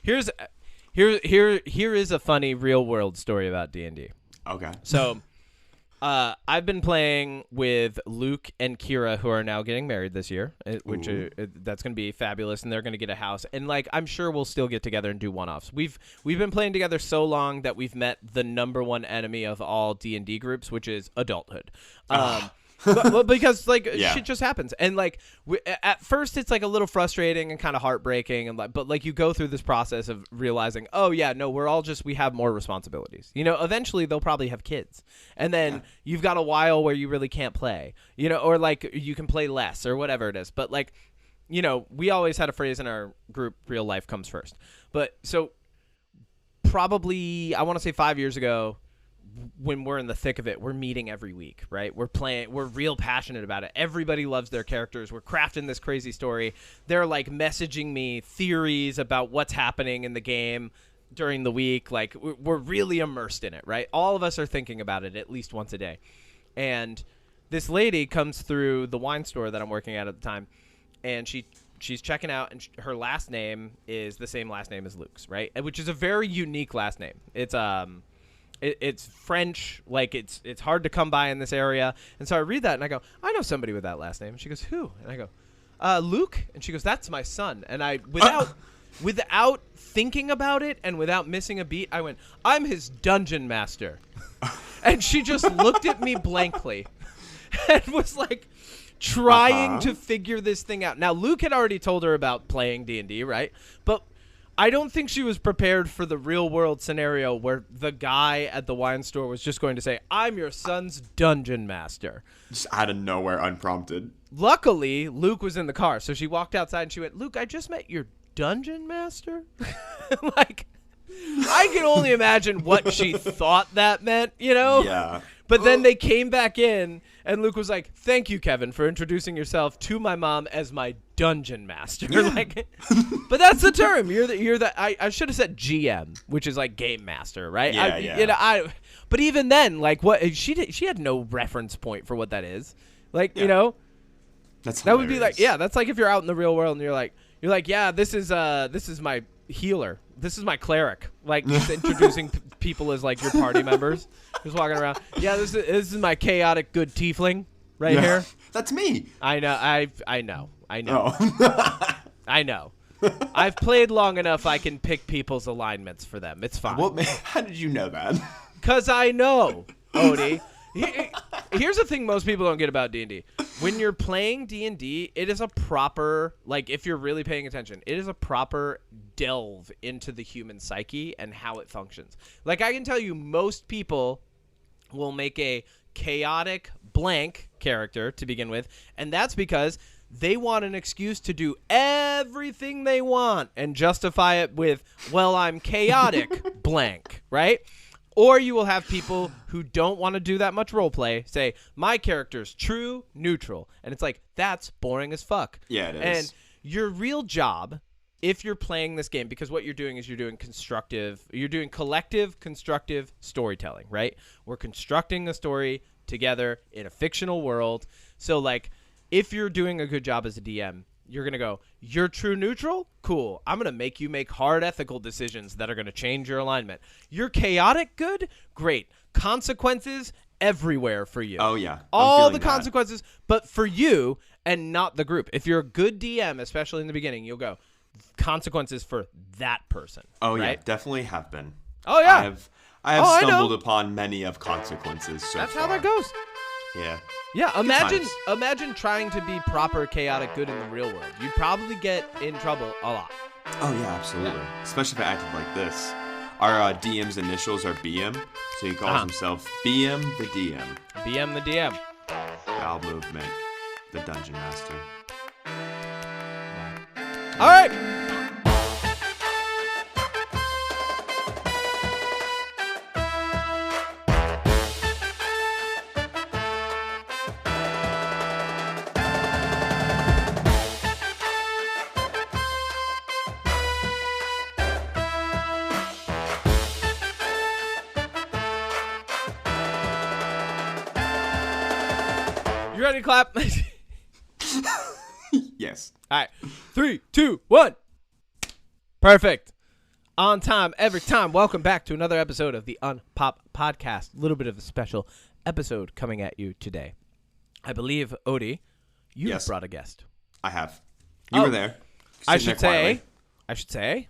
Here's here is a funny real world story about D&D. Okay. So, I've been playing with Luke and Kira, who are now getting married this year, which that's going to be fabulous, and they're going to get a house. And like, I'm sure we'll still get together and do one-offs. We've been playing together so long that we've met the number one enemy of all D&D groups, which is adulthood. But because like shit just happens, and like at first it's like a little frustrating and kind of heartbreaking, and like, but like you go through this process of realizing, oh yeah, no, we have more responsibilities. You know, eventually they'll probably have kids, and then you've got a while where you really can't play. You know, or like you can play less or whatever it is. But like, you know, we always had a phrase in our group: real life comes first. But so probably I want to say 5 years ago, when we're in the thick of it, we're meeting every week, right? We're playing, we're real passionate about it. Everybody loves their characters. We're crafting this crazy story. They're like messaging me theories about what's happening in the game during the week. Like we're really immersed in it, right? All of us are thinking about it at least once a day. And this lady comes through the wine store that I'm working at the time, and she's checking out, and her last name is the same last name as Luke's, right? Which is a very unique last name. It's French, like it's hard to come by in this area. And so I read that and I go, I know somebody with that last name. And she goes, who? And I go, Luke. And she goes, that's my son. And I, without thinking about it and without missing a beat, I went, I'm his dungeon master. And she just looked at me blankly and was like trying to figure this thing out. Now, Luke had already told her about playing D&D, right? But I don't think she was prepared for the real world scenario where the guy at the wine store was just going to say, I'm your son's dungeon master. Just out of nowhere, unprompted. Luckily, Luke was in the car. So she walked outside and she went, Luke, I just met your dungeon master. Like, I can only imagine what she thought that meant, you know? Yeah. But then they came back in, and Luke was like, thank you, Kevin, for introducing yourself to my mom as my dungeon master. Like, but that's the term. I should have said GM, which is like game master, right? Yeah. You know, but even then, like, what she had no reference point for what that is. Like, you know, that would be like, that's like if you're out in the real world and you're like, yeah, this is my healer. This is my cleric. Like, just introducing people as like your party members. Just walking around. Yeah, this is my chaotic good tiefling here. That's me. I know. I know. Oh. I know. I've played long enough. I can pick people's alignments for them. It's fine. Well, how did you know that? 'Cause I know, Odie. Here's the thing most people don't get about D&D. When you're playing D&D, it is a proper, like, if you're really paying attention, it is a proper delve into the human psyche and how it functions. Like, I can tell you, most people will make a chaotic blank character to begin with, and that's because they want an excuse to do everything they want and justify it with, well, I'm chaotic blank, right? Or you will have people who don't want to do that much role play say, my character's true, neutral. And it's like, that's boring as fuck. Yeah, it is. And your real job, if you're playing this game, because what you're doing is you're doing collective, constructive storytelling, right? We're constructing a story together in a fictional world. So, like, if you're doing a good job as a DM, you're going to go, you're true neutral? Cool. I'm going to make you make hard ethical decisions that are going to change your alignment. You're chaotic good? Great. Consequences everywhere for you. Oh, yeah. All the consequences, but for you and not the group. If you're a good DM, especially in the beginning, you'll go, consequences for that person. Oh, right? yeah. Definitely have been. Oh, yeah. I have stumbled upon many of consequences so That's far. how that goes. Yeah. Yeah, imagine trying to be proper chaotic good in the real world. You'd probably get in trouble a lot. Oh, yeah, absolutely. Yeah. Especially if I acted like this. Our DM's initials are BM, so he calls himself BM the DM. BM the DM. Bowel movement, the Dungeon Master. All right. You ready to clap? Yes. All right. 3, 2, 1. Perfect. On time, every time. Welcome back to another episode of the Unpop Podcast. A little bit of a special episode coming at you today. I believe, Odie, you have brought a guest. I have. You were there. I should say,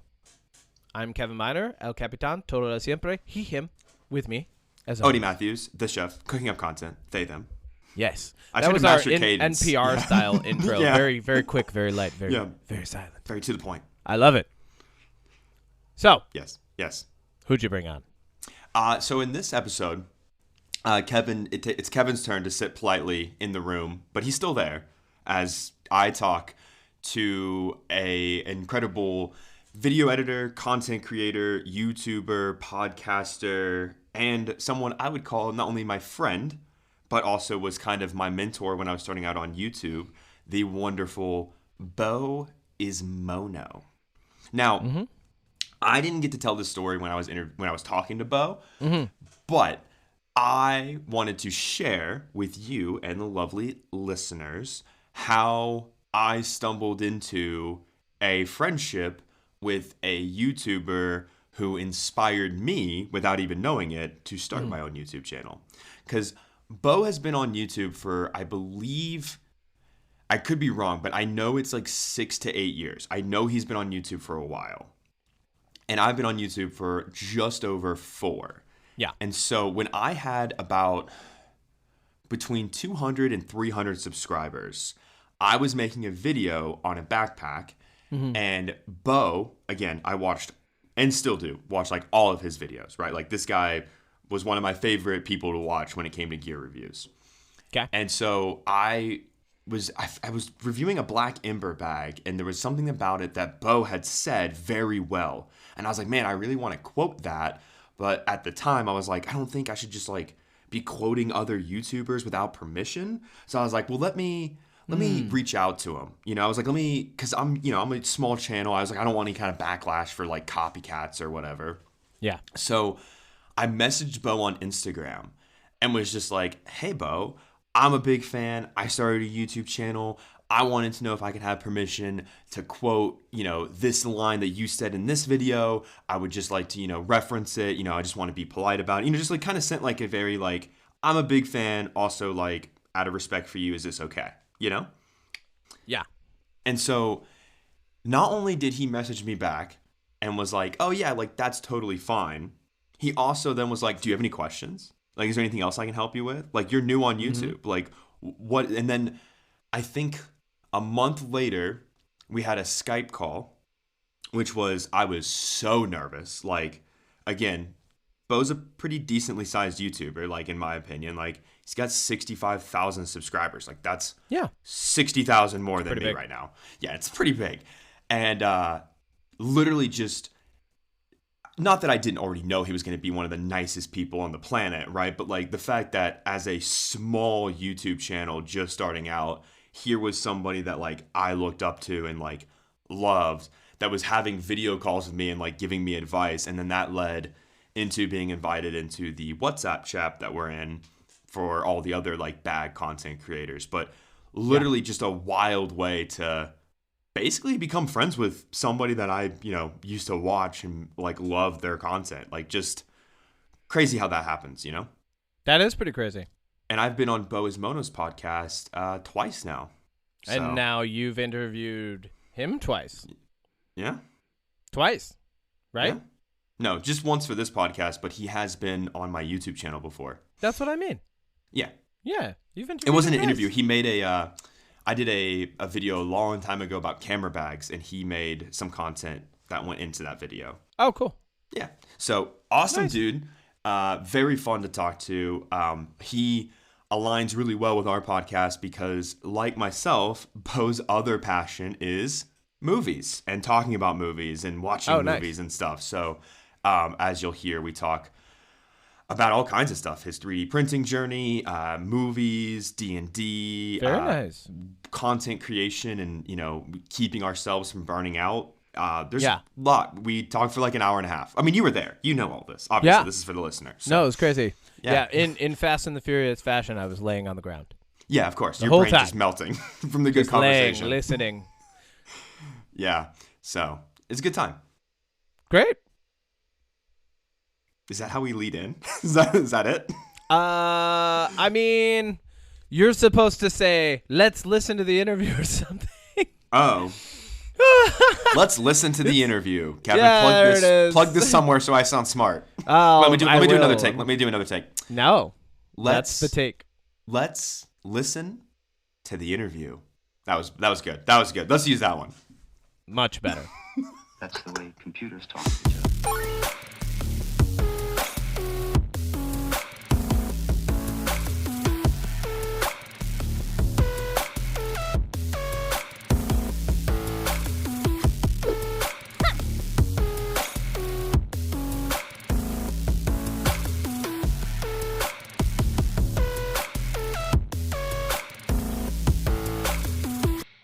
I'm Kevin Miner, El Capitan, todo de siempre, he, him, with me, as Odie Matthews, the chef, cooking up content, they, them. Yes. I that was our NPR style intro. Yeah. Very, very quick, very light, very silent. Very to the point. I love it. So. Yes. Who'd you bring on? So in this episode, Kevin, it's Kevin's turn to sit politely in the room, but he's still there as I talk to a incredible video editor, content creator, YouTuber, podcaster, and someone I would call not only my friend, but also was kind of my mentor when I was starting out on YouTube, the wonderful Bo Ismono. Now, I didn't get to tell this story when I was talking to Bo, but I wanted to share with you and the lovely listeners how I stumbled into a friendship with a YouTuber who inspired me, without even knowing it, to start my own YouTube channel. Because Bo has been on YouTube for, I believe, I could be wrong, but I know it's like 6 to 8 years. I know he's been on YouTube for a while. And I've been on YouTube for just over 4. Yeah. And so when I had about between 200 and 300 subscribers, I was making a video on a backpack. And Bo, again, I watched and still do watch like all of his videos, right? Like this guy was one of my favorite people to watch when it came to gear reviews. Okay. And so I was reviewing a Black Ember bag, and there was something about it that Bo had said very well. And I was like, man, I really want to quote that. But at the time, I was like, I don't think I should just like be quoting other YouTubers without permission. So I was like, well, let me reach out to him. You know, I was like, because I'm a small channel. I was like, I don't want any kind of backlash for like copycats or whatever. Yeah. So I messaged Bo on Instagram and was just like, hey, Bo, I'm a big fan. I started a YouTube channel. I wanted to know if I could have permission to quote, this line that you said in this video. I would just like to, reference it. I just want to be polite about it. Just like kind of sent like a very like, I'm a big fan. Also like out of respect for you, is this okay? Yeah. And so not only did he message me back and was like, oh yeah, like that's totally fine. He also then was like, do you have any questions? Like, is there anything else I can help you with? Like, you're new on YouTube. Like, what? And then I think a month later, we had a Skype call, which I was so nervous. Like, again, Bo's a pretty decently sized YouTuber, like, in my opinion. Like, he's got 65,000 subscribers. Like, that's 60,000 more than me big. Right now. Yeah, it's pretty big. And literally just, not that I didn't already know he was going to be one of the nicest people on the planet, right? But, like, the fact that as a small YouTube channel just starting out, here was somebody that, like, I looked up to and, like, loved, that was having video calls with me and, like, giving me advice. And then that led into being invited into the WhatsApp chat that we're in for all the other like bag content creators, but literally just a wild way to basically become friends with somebody that I, used to watch and like love their content. Like just crazy how that happens, That is pretty crazy. And I've been on Bo Ismono's podcast twice now. So. And now you've interviewed him twice. Yeah. Twice, right? Yeah. No, just once for this podcast, but he has been on my YouTube channel before. That's what I mean. Yeah. Yeah. You've interviewed It wasn't him an twice. interview. He made I did a video a long time ago about camera bags, and he made some content that went into that video. Oh, cool. Yeah. So, awesome Nice. Dude. Very fun to talk to. He aligns really well with our podcast because, like myself, Bo's other passion is movies and talking about movies and watching movies and stuff. So, as you'll hear, we talk about all kinds of stuff: his 3D printing journey, movies, D&D, Very nice. content creation, and keeping ourselves from burning out. There's Yeah. a lot. We talked for like an hour and a half. I mean, you were there. You know all this. Obviously, this is for the listener. So. No, it was crazy. Yeah. In Fast and the Furious fashion, I was laying on the ground. Yeah, of course. Your whole brain time. just melting from the good Just laying, conversation. listening. Yeah. So it's a good time. Great. Is that how we lead in? Is that it? I mean, you're supposed to say, "Let's listen to the interview" or something. Oh. Let's listen to the interview. Kevin, Yeah, plug this somewhere so I sound smart. Oh, Let me do another take. Let me do another take. No. That's the take. Let's listen to the interview. That was good. That was good. Let's use that one. Much better. That's the way computers talk to each other.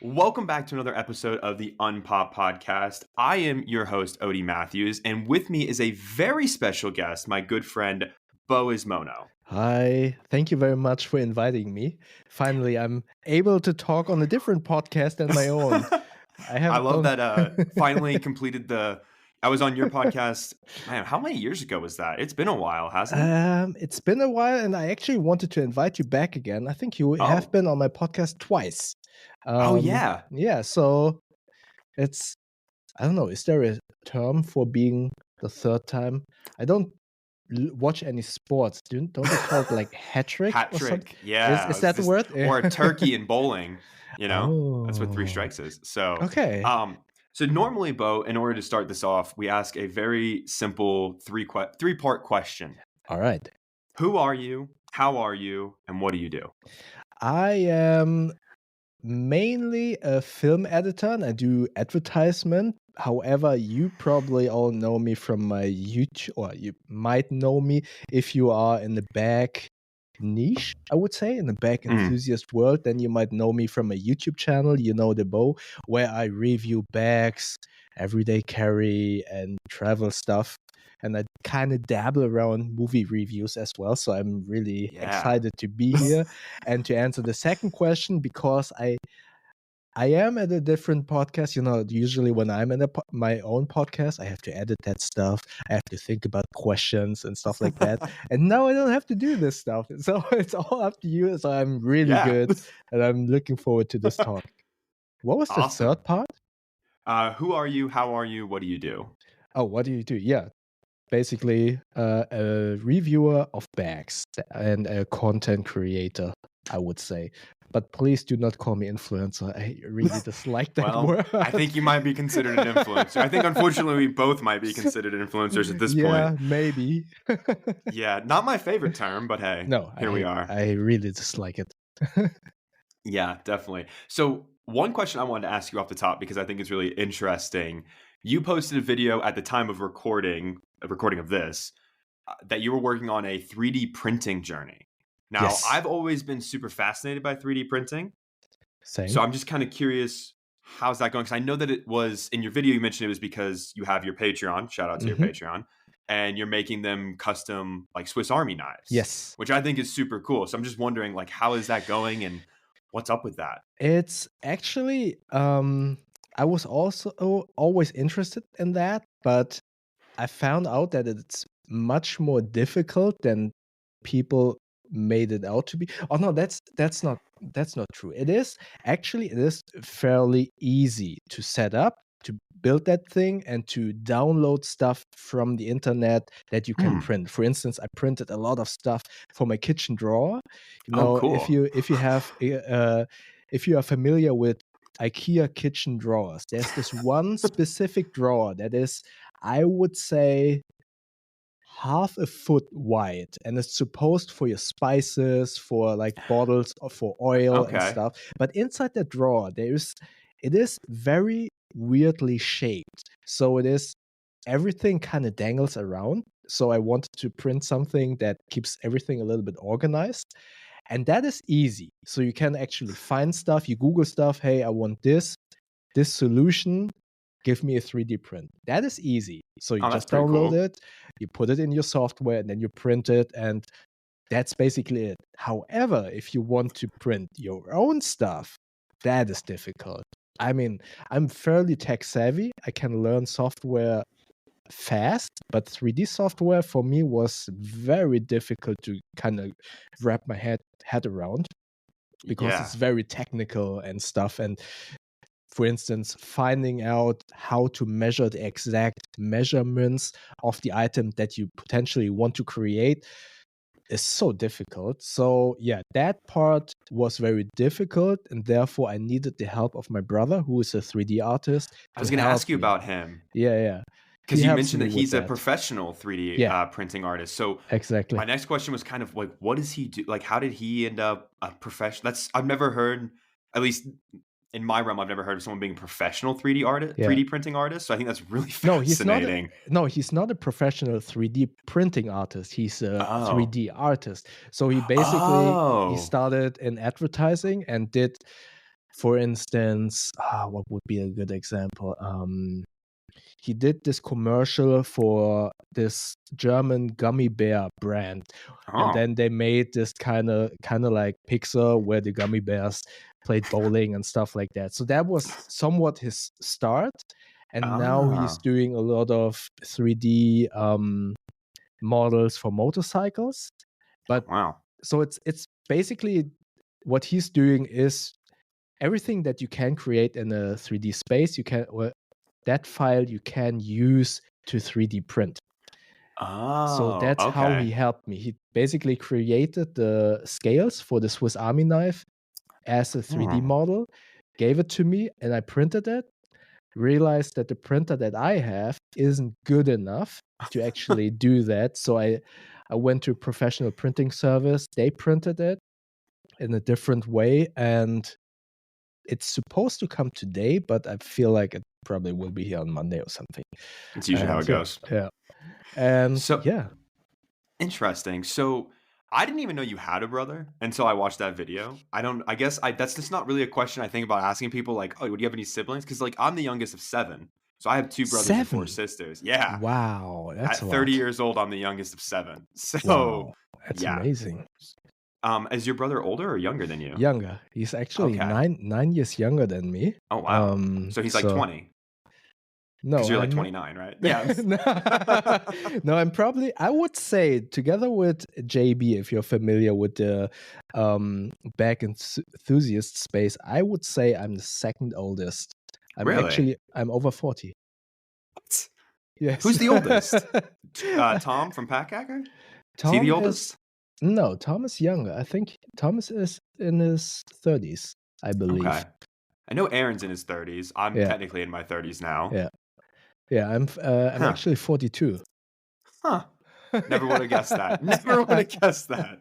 Welcome back to another episode of the Unpop Podcast. I am your host, Odie Matthews, and with me is a very special guest, my good friend, Bo Ismono. Hi, thank you very much for inviting me. Finally, I'm able to talk on a different podcast than my own. I love that finally completed I was on your podcast. Man, how many years ago was that? It's been a while, hasn't it? It's been a while, and I actually wanted to invite you back again. I think you have been on my podcast twice. Yeah. Yeah, so it's, I don't know, is there a term for being the third time? I don't watch any sports. Don't they call it like hat trick? Hat trick, yeah. Is that the word? Or a turkey in bowling, That's what three strikes is. So, okay. So normally, Bo, in order to start this off, we ask a very simple three-part question. All right. Who are you? How are you? And what do you do? I am mainly a film editor and I do advertisement. However, you probably all know me from my YouTube, or you might know me if you are in the bag niche, I would say, in the bag enthusiast world. Then you might know me from a YouTube channel, the Bo, where I review bags, everyday carry, and travel stuff. And I kind of dabble around movie reviews as well. So I'm really excited to be here and to answer the second question, because I am at a different podcast. Usually when I'm in my own podcast, I have to edit that stuff. I have to think about questions and stuff like that. And now I don't have to do this stuff. So it's all up to you. So I'm really good. And I'm looking forward to this talk. What was the third part? Who are you? How are you? What do you do? Oh, what do you do? Yeah. Basically, a reviewer of bags and a content creator, I would say. But please do not call me influencer. I really dislike that word. I think you might be considered an influencer. I think, unfortunately, we both might be considered influencers at this point. Yeah, maybe. Yeah, not my favorite term, but hey, here we are. I really dislike it. Yeah, definitely. So one question I wanted to ask you off the top, because I think it's really interesting. You posted a video at the time of recording of this, that you were working on a 3D printing journey. Now, I've always been super fascinated by 3D printing. Same. So I'm just kind of curious, how's that going? Because I know that it was, in your video, you mentioned it was because you have your Patreon, shout out to your Patreon, and you're making them custom, like, Swiss Army knives. Yes. Which I think is super cool. So I'm just wondering, like, how is that going and what's up with that? It's actually, I was also always interested in that, but I found out that it's much more difficult than people made it out to be. Oh no, that's not true. It is fairly easy to set up, to build that thing, and to download stuff from the internet that you can print. For instance, I printed a lot of stuff for my kitchen drawer. Cool. If you are familiar with IKEA kitchen drawers, there's this one specific drawer that is, I would say, half a foot wide, and it's supposed for your spices, for like bottles for oil and stuff. But inside the drawer, it is very weirdly shaped. So everything kind of dangles around. So I wanted to print something that keeps everything a little bit organized. And that is easy. So you can actually find stuff, you Google stuff, hey, I want this solution, give me a 3D print. That is easy. So you just download it, you put it in your software, and then you print it, and that's basically it. However, if you want to print your own stuff, that is difficult. I mean, I'm fairly tech savvy. I can learn software fast, but 3D software for me was very difficult to kind of wrap my head around, because Yeah. it's very technical and stuff. And for instance, finding out how to measure the exact measurements of the item that you potentially want to create is so difficult. So yeah, that part was very difficult, and therefore I needed the help of my brother, who is a 3D artist, I to was going to help ask you me. about him. Yeah. He Because you helps mentioned me that with he's a that. professional 3D Yeah. printing artist. So Exactly. my next question was kind of like, what does he do? Like, how did he end up a professional? I've never heard, at least in my realm, I've never heard of someone being a professional 3D artist, Yeah. 3D printing artist. So I think that's really No, fascinating. he's not a professional 3D printing artist. He's a Oh. 3D artist. So he basically he started in advertising and did, for instance, what would be a good example? He did this commercial for this German gummy bear brand, and then they made this kind of like Pixar, where the gummy bears played bowling and stuff like that. So that was somewhat his start, and now he's doing a lot of 3D models for motorcycles. But wow. So it's basically, what he's doing is everything that you can create in a 3D space, that file you can use to 3D print. So that's how he helped me. He basically created the scales for the Swiss Army knife as a 3D model, gave it to me, and I printed it. Realized that the printer that I have isn't good enough to actually do that. So I went to a professional printing service. They printed it in a different way, and it's supposed to come today, but I feel like it probably will be here on Monday or something. It's usually how it goes. Yeah. And So yeah. Interesting. So I didn't even know you had a brother until I watched that video. I guess that's just not really a question I think about asking people, like, oh, do you have any siblings? Because like I'm the youngest of 7. So I have 2 brothers and 4 sisters. Yeah. Wow. That's At a 30 lot. years old, I'm the youngest of 7. So Wow. That's yeah. amazing. Is your brother older or younger than you? Younger. He's actually 9 years younger than me. Oh wow. So he's like 20. No, because you're like 29, right? Yeah. No, I would say, together with JB, if you're familiar with the back enthusiast space, I would say I'm the second oldest. I'm over 40. What? Yes. Who's the oldest? Tom from Packpackin? Is he the oldest? No, Tom is younger. I think Thomas is in his 30s, I believe. Okay. I know Aaron's in his 30s. I'm technically in my 30s now. Yeah, I'm actually 42. Huh. Never would have guessed that. Never would have guessed that.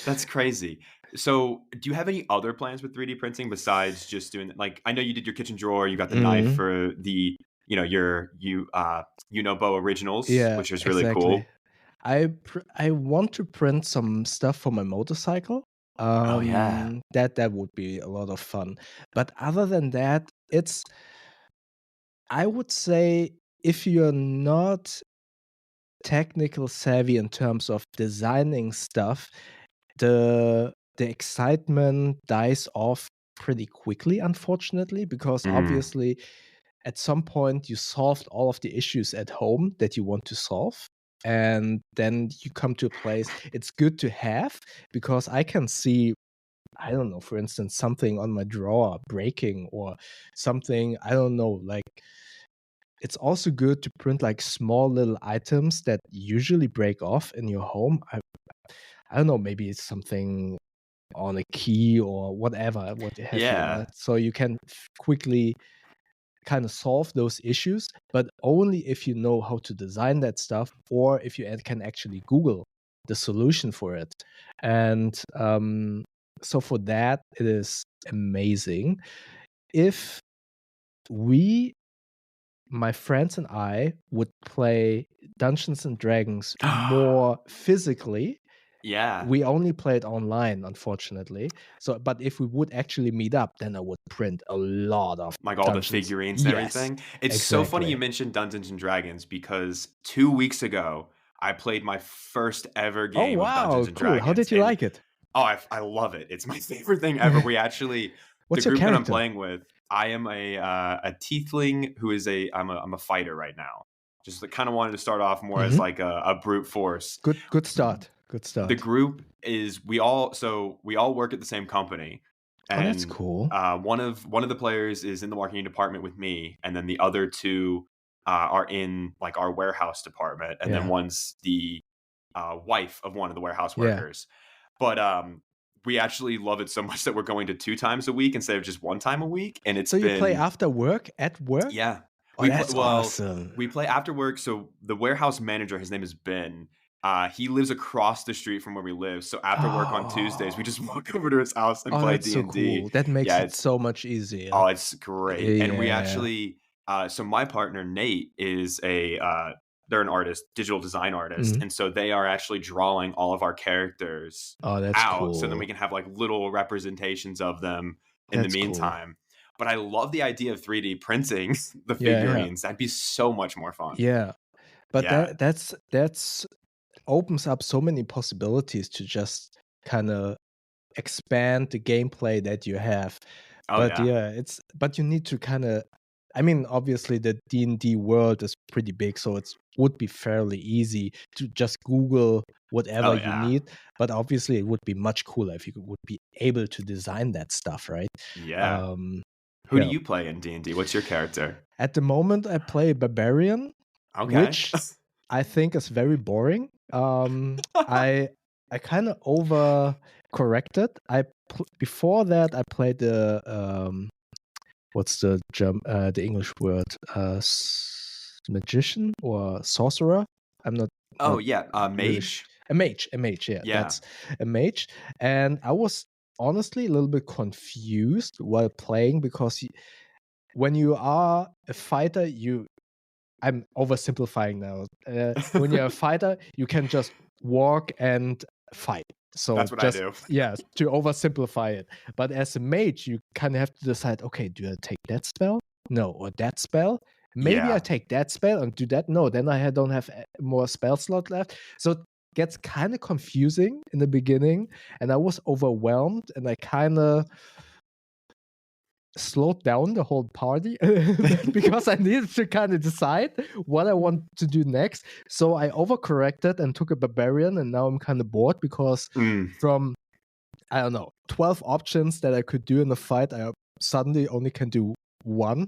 That's crazy. So, do you have any other plans with 3D printing besides just doing, like, I know you did your kitchen drawer, you got the knife for the, Bo originals, which is really cool. I want to print some stuff for my motorcycle. That would be a lot of fun. But other than that, I would say, if you're not technical savvy in terms of designing stuff, the excitement dies off pretty quickly, unfortunately, because obviously at some point you solved all of the issues at home that you want to solve. And then you come to a place, it's good to have, because I can see, I don't know, for instance, something on my drawer breaking or something, I don't know, like, it's also good to print like small little items that usually break off in your home. I don't know, maybe it's something on a key or whatever, what you have. So you can quickly kind of solve those issues, but only if you know how to design that stuff, or if you can actually Google the solution for it. And so for that, it is amazing. If my friends and I would play Dungeons and Dragons more physically. Yeah. We only played online, unfortunately. So, but if we would actually meet up, then I would print a lot of like all the figurines and everything. It's so funny you mentioned Dungeons and Dragons, because 2 weeks ago I played my first ever game of Dungeons and Dragons. How did you like it? Oh, I love it. It's my favorite thing ever. We actually What's the group your that I'm playing with, I am a tiefling who is I'm a fighter right now. Just kind of wanted to start off more as Mhm. like a brute force. Good start. Good The start. group is we all work at the same company, Oh, that's and cool. one of the players is in the marketing department with me, and then the other two are in like our warehouse department, and then Yeah. one's the wife of one of the warehouse Yeah. workers. But we actually love it so much that we're going to 2 times a week instead of just 1 time a week, and it's So you play been after work, at work? yeah. Oh, that's awesome. We play after work. So the warehouse manager, his name is Ben. He lives across the street from where we live. So after work on Tuesdays, we just walk over to his house and Oh, play that's so D&D. cool. That makes Yeah, it so much easier. oh, it's great. And we Yeah. actually, so my partner Nate is they're an artist, digital design artist, Mhm. and so they are actually drawing all of our characters Oh, that's out, so then cool. we can have like little representations of them in That's the cool. meantime. But I love the idea of 3D printing the Yeah, yeah. figurines. That'd be so much more fun. Yeah. But Yeah. that's opens up so many possibilities to just kind of expand the gameplay that you have. Oh But yeah. but you need to kind of, I mean, obviously the D&D world is pretty big, so it would be fairly easy to just Google whatever Oh you yeah. need. But obviously it would be much cooler if you would be able to design that stuff, right? Yeah. Who do Yeah. you play in D&D? What's your character? At the moment, I play Barbarian, Okay. which I think is very boring. I kind of over corrected. Before that I played the what's the English word? Magician or sorcerer? I'm not. Oh not yeah, really mage. a mage. Yeah, Yeah. that's a mage. And I was honestly a little bit confused while playing because when you are a fighter, I'm oversimplifying now. When you're a fighter, you can just walk and fight. So That's what I just do. yeah, to oversimplify it. But as a mage, you kind of have to decide, okay, do I take that spell? No, or that spell? Maybe Yeah. I take that spell and do that. No, then I don't have more spell slot left. So it gets kind of confusing in the beginning, and I was overwhelmed, and I kind of slowed down the whole party because I needed to kind of decide what I want to do next. So I overcorrected and took a barbarian, and now I'm kind of bored because from, I don't know, 12 options that I could do in the fight, I suddenly only can do 1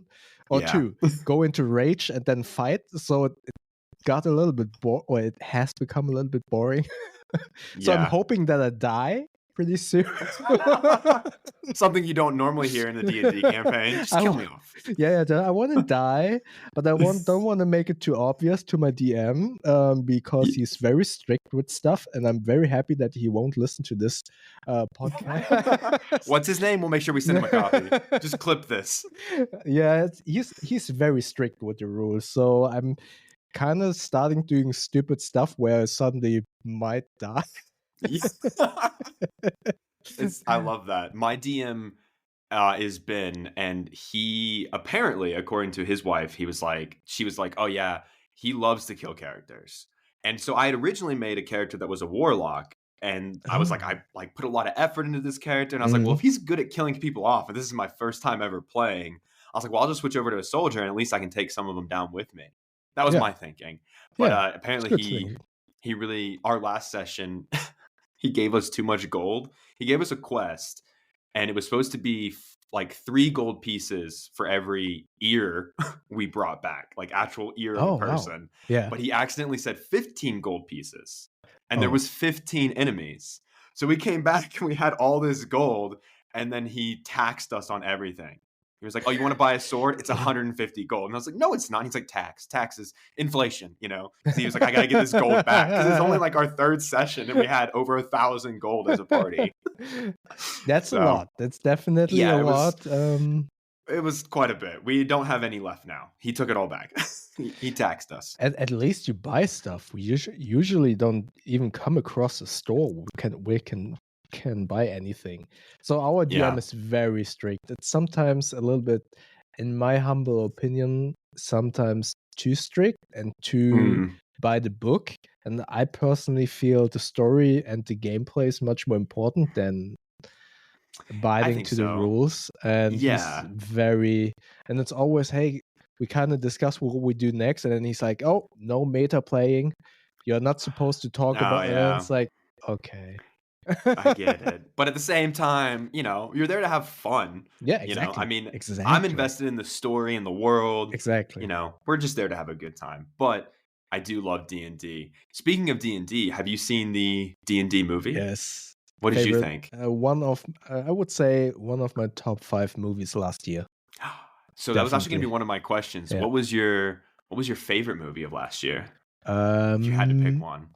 or Yeah. 2. Go into rage and then fight. So it got a little bit bored, or it has become a little bit boring. So I'm Yeah. hoping that I die pretty soon. Something you don't normally hear in the D&D campaign. Just kill me off. Yeah, I want to die, but I don't want to make it too obvious to my DM because he's very strict with stuff, and I'm very happy that he won't listen to this podcast. What's his name? We'll make sure we send him a copy. Just clip this. Yeah, he's very strict with the rules, so I'm kind of starting doing stupid stuff where I suddenly might die. I love that. My DM is Ben, and he apparently, according to his wife, she was like, oh yeah, he loves to kill characters. And so I had originally made a character that was a warlock, and I was like, I like put a lot of effort into this character, and I was like, well, if he's good at killing people off, and this is my first time ever playing, I was like, well, I'll just switch over to a soldier, and at least I can take some of them down with me. That was my thinking. But apparently he really, our last session, he gave us too much gold. He gave us a quest, and it was supposed to be like 3 gold pieces for every ear we brought back, like actual ear of a person. Wow. Yeah. But he accidentally said 15 gold pieces, and there was 15 enemies. So we came back and we had all this gold, and then he taxed us on everything. He was like, oh, you want to buy a sword? It's 150 gold. And I was like, no, it's not. He's like, taxes, inflation, you know? So he was like, I got to get this gold back. Because it's only like our 3rd session, and we had over 1,000 gold as a party. That's a lot. That's definitely a lot. It was quite a bit. We don't have any left now. He took it all back. He taxed us. At least you buy stuff. We usually don't even come across a store we can buy anything. So our DM is very strict. It's sometimes a little bit, in my humble opinion, sometimes too strict and too by the book. And I personally feel the story and the gameplay is much more important than abiding to the rules. And he's very, and it's always, hey, we kind of discuss what we do next, and then he's like, "Oh, no meta playing. You're not supposed to talk Oh, about." And then yeah. it's like, okay. I get it. But at the same time, you're there to have fun. Yeah, I exactly. mean, I'm Exactly. invested in the story and the world. Exactly. We're just there to have a good time. But I do love D&D. Speaking of D&D, have you seen the D&D movie? Yes. What did you think? I would say one of my top 5 movies last year. So that was actually going to Definitely. be one of my questions. Yeah. What was your favorite movie of last year? If you had to pick one.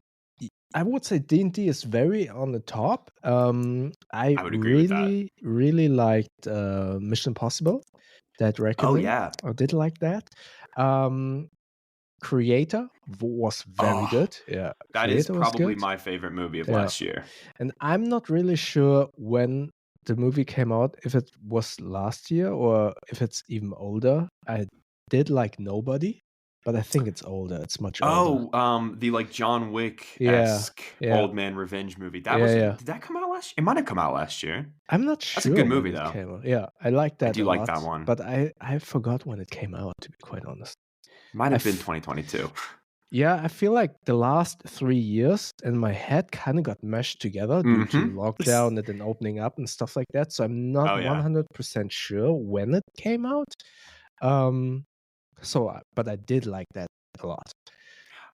I would say D&D is very on the top. I would agree with that. really liked Mission Impossible, Dead Reckoning. Oh, yeah. I did like that. Creator was very good. Yeah, That is Creator was probably good. my favorite movie of last year. And I'm not really sure when the movie came out, if it was last year or if it's even older. I did like Nobody, but I think it's older. It's much older. Oh, the like John Wick-esque old man revenge movie. That was did that come out last year? It might have come out last year. I'm not sure. That's a good when movie it though. Came out. Yeah, I like that. I do like that one. But I forgot when it came out, to be quite honest. Might have been 2022. Yeah, I feel like the last 3 years in my head kind of got meshed together due to lockdown and then opening up and stuff like that. So I'm not 100% sure when it came out. But I did like that a lot.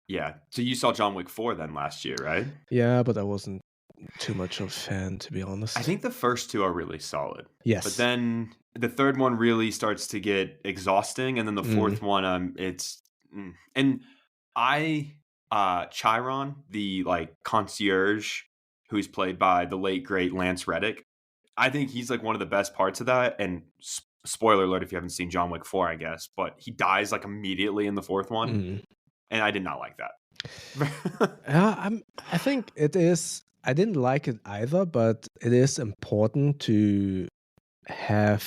Yeah. So you saw John Wick 4 then last year, right? Yeah, but I wasn't too much of a fan, to be honest. I think the first 2 are really solid. Yes. But then the third one really starts to get exhausting, and then the fourth one, it's and Chiron, the like concierge, who's played by the late great Lance Reddick, I think he's like one of the best parts of that. And spoiler alert if you haven't seen John Wick 4, I guess, but he dies like immediately in the fourth one, and I did not like that. I think it is. I didn't like it either, but it is important to have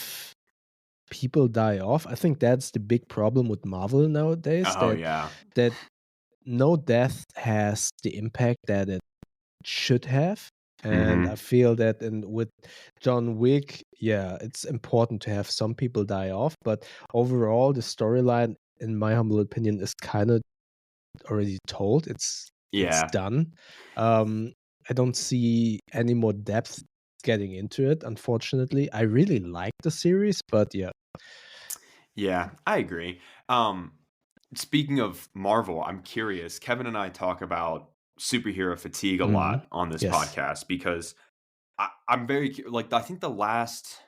people die off. I think that's the big problem with Marvel nowadays. That no death has the impact that it should have. And I feel that with John Wick, it's important to have some people die off. But overall, the storyline, in my humble opinion, is kind of already told. It's done. I don't see any more depth getting into it, unfortunately. I really like the series, but Yeah, I agree. Speaking of Marvel, I'm curious. Kevin and I talk about superhero fatigue a lot on this podcast because I'm very like, I think the last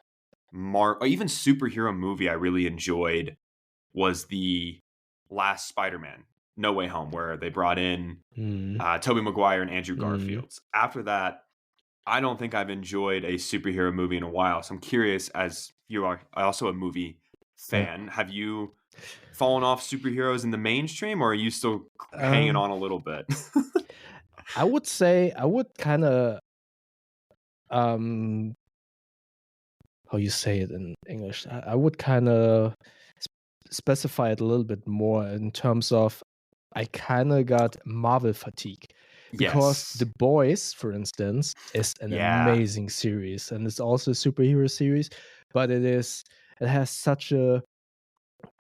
or even superhero movie I really enjoyed was the last Spider-Man, No Way Home, where they brought in Tobey Maguire and Andrew Garfield. After that, I don't think I've enjoyed a superhero movie in a while. So I'm curious, as you are also a movie fan, have you fallen off superheroes in the mainstream, or are you still hanging on a little bit? I would say I would kind of how you say it in English. I would kind of specify it a little bit more in terms of I kind of got Marvel fatigue. Because The Boys, for instance, is an amazing series, and it's also a superhero series, but it has such a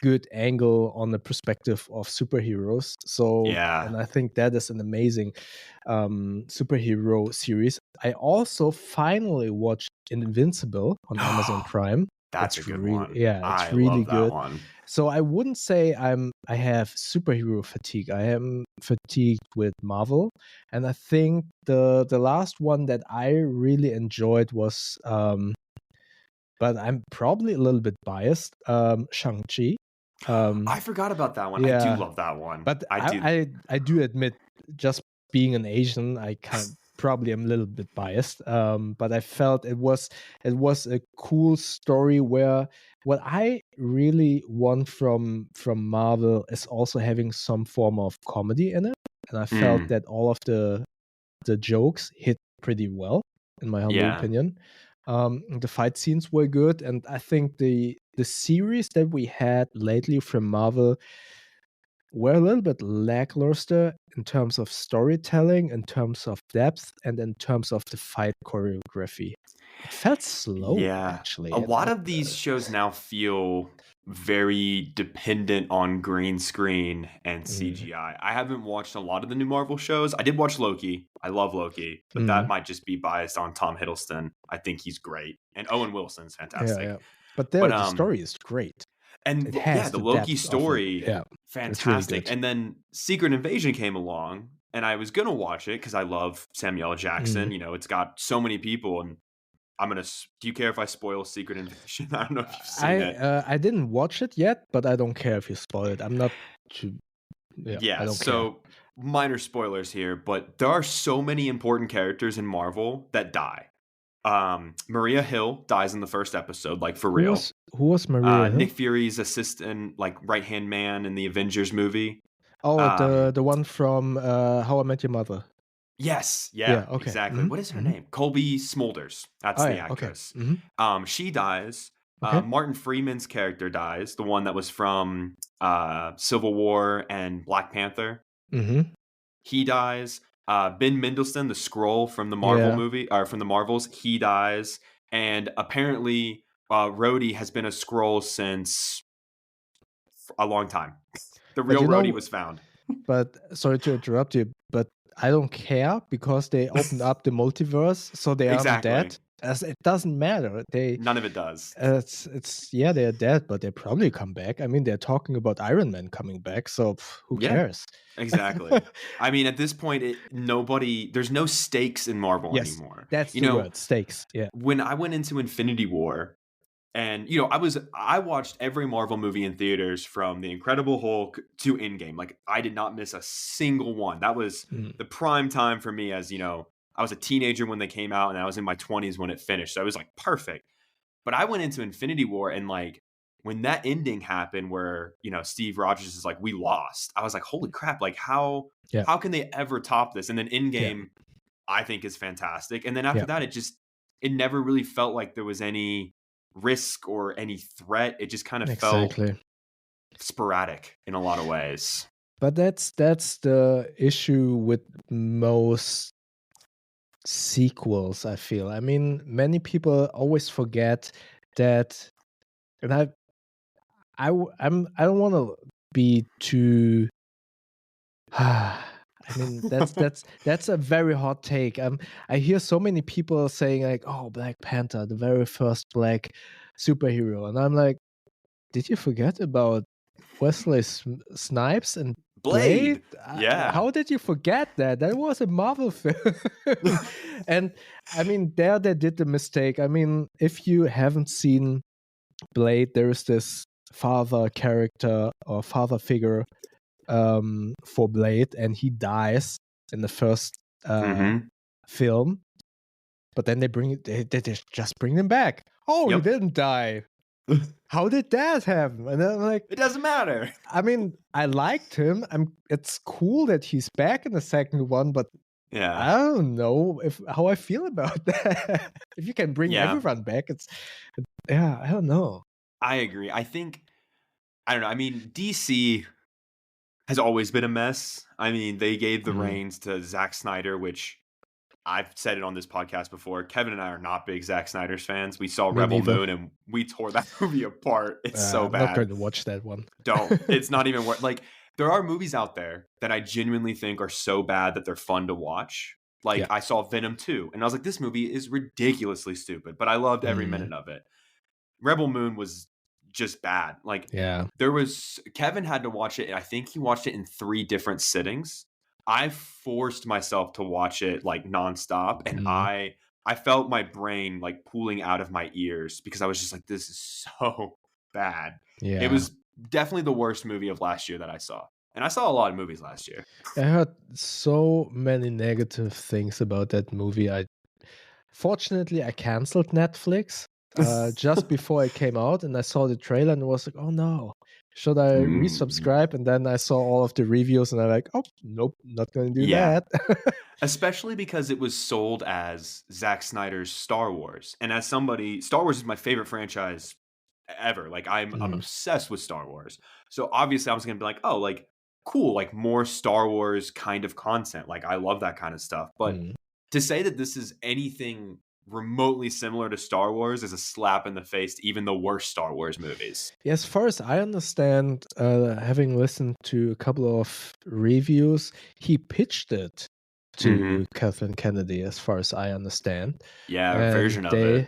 good angle on the perspective of superheroes. So, and I think that is an amazing superhero series. I also finally watched Invincible on Amazon Prime. That's a good one. Yeah, it's really good. One. So I wouldn't say I have superhero fatigue. I am fatigued with Marvel, and I think the last one that I really enjoyed was, but I'm probably a little bit biased, Shang-Chi. I forgot about that one. I do love that one. But I do admit, just being an Asian, I kind of probably am a little bit biased. But I felt it was a cool story where what I really want from Marvel is also having some form of comedy in it. And I felt that all of the jokes hit pretty well, in my humble opinion. The fight scenes were good, and I think the series that we had lately from Marvel were a little bit lackluster in terms of storytelling, in terms of depth, and in terms of the fight choreography. It felt slow, Yeah. actually. A lot of these shows now feel very dependent on green screen and CGI. I haven't watched a lot of the new Marvel shows. I did watch Loki. I love Loki, but that might just be biased on Tom Hiddleston. I think he's great. And Owen Wilson's fantastic. Yeah. But there, But the story is great. It yeah, has the the Loki depth of it. story, Yeah, it's really fantastic. good. And then Secret Invasion came along, and I was gonna watch it because I love Samuel L. Jackson. You know, it's got so many people, and do you care if I spoil Secret Invasion? I don't know if you've seen it. I didn't watch it yet, but I don't care if you spoil it. I'm not too. Yeah, I don't care. So minor spoilers here, but there are so many important characters in Marvel that die. Maria Hill dies in the first episode, like for real. Who was Maria Hill? Nick Fury's assistant, like right hand man in the Avengers movie. Oh, the one from How I Met Your Mother. Yes, Yeah, okay. exactly. What is her name? Colby Smulders. That's the actress. Okay. She dies. Okay. Martin Freeman's character dies, the one that was from Civil War and Black Panther. He dies. Ben Mendelsohn, the Skrull from the Marvel movie, or from the Marvels, he dies. And apparently, Rhodey has been a Skrull since a long time. The real Rhodey was found. But sorry to interrupt you, but I don't care because they opened up the multiverse, so they aren't dead. As it doesn't matter. None of it does. They're dead, but they probably come back. I mean, they're talking about Iron Man coming back, so who cares? Exactly. I mean, at this point, there's no stakes in Marvel anymore. That's the word, stakes. Yeah. When I went into Infinity War, and I watched every Marvel movie in theaters from The Incredible Hulk to Endgame. Like, I did not miss a single one. That was the prime time for me, as I was a teenager when they came out, and I was in my 20s when it finished. So it was like perfect. But I went into Infinity War, and like when that ending happened where, Steve Rogers is like, we lost. I was like, holy crap, like how can they ever top this? And then Endgame, I think, is fantastic. And then after that, it never really felt like there was any risk or any threat. It just kind of felt sporadic in a lot of ways. But that's the issue with most sequels, I feel. I mean, many people always forget that, and I don't want to be too I mean, that's a very hot take. I hear so many people saying like, "Oh, Black Panther, the very first black superhero," and I'm like, "Did you forget about Wesley Snipes and Blade? Yeah. How did you forget that? That was a Marvel film." And I mean, they did the mistake. I mean, if you haven't seen Blade, there is this father character or father figure for Blade, and he dies in the first film, but then they just bring him back. Oh, he didn't die. How did that happen? And I'm like, it doesn't matter. I mean, I liked him. It's cool that he's back in the second one, but I don't know how I feel about that. If you can bring everyone back, I don't know. I agree. I don't know. I mean, DC has always been a mess. I mean, they gave the reins to Zack Snyder, which I've said it on this podcast before. Kevin and I are not big Zack Snyder's fans. We saw Rebel Moon and we tore that movie apart. It's so bad. I'm not going to watch that one. Don't. It's not even worth. Like, there are movies out there that I genuinely think are so bad that they're fun to watch. Like, I saw Venom 2, and I was like, this movie is ridiculously stupid, but I loved every minute of it. Rebel Moon was just bad. Like, Kevin had to watch it. I think he watched it in 3 different sittings. I forced myself to watch it like nonstop, and I felt my brain like pooling out of my ears because I was just like, this is so bad. It was definitely the worst movie of last year that I saw. And I saw a lot of movies last year. I heard so many negative things about that movie. Fortunately, I canceled Netflix just before it came out, and I saw the trailer and was like, oh no, should I resubscribe? And then I saw all of the reviews and I'm like, oh nope, not gonna do that. Especially because it was sold as Zack Snyder's Star Wars, and as somebody, Star Wars is my favorite franchise ever. Like, I'm obsessed with Star Wars, so obviously I was gonna be like, oh, like cool, like more Star Wars kind of content. Like I love that kind of stuff. But Mm. to say that this is anything remotely similar to Star Wars is a slap in the face to even the worst Star Wars movies. Yeah, as far as I understand, having listened to a couple of reviews, he pitched it to Kathleen Kennedy, as far as I understand. Yeah, a And version of it.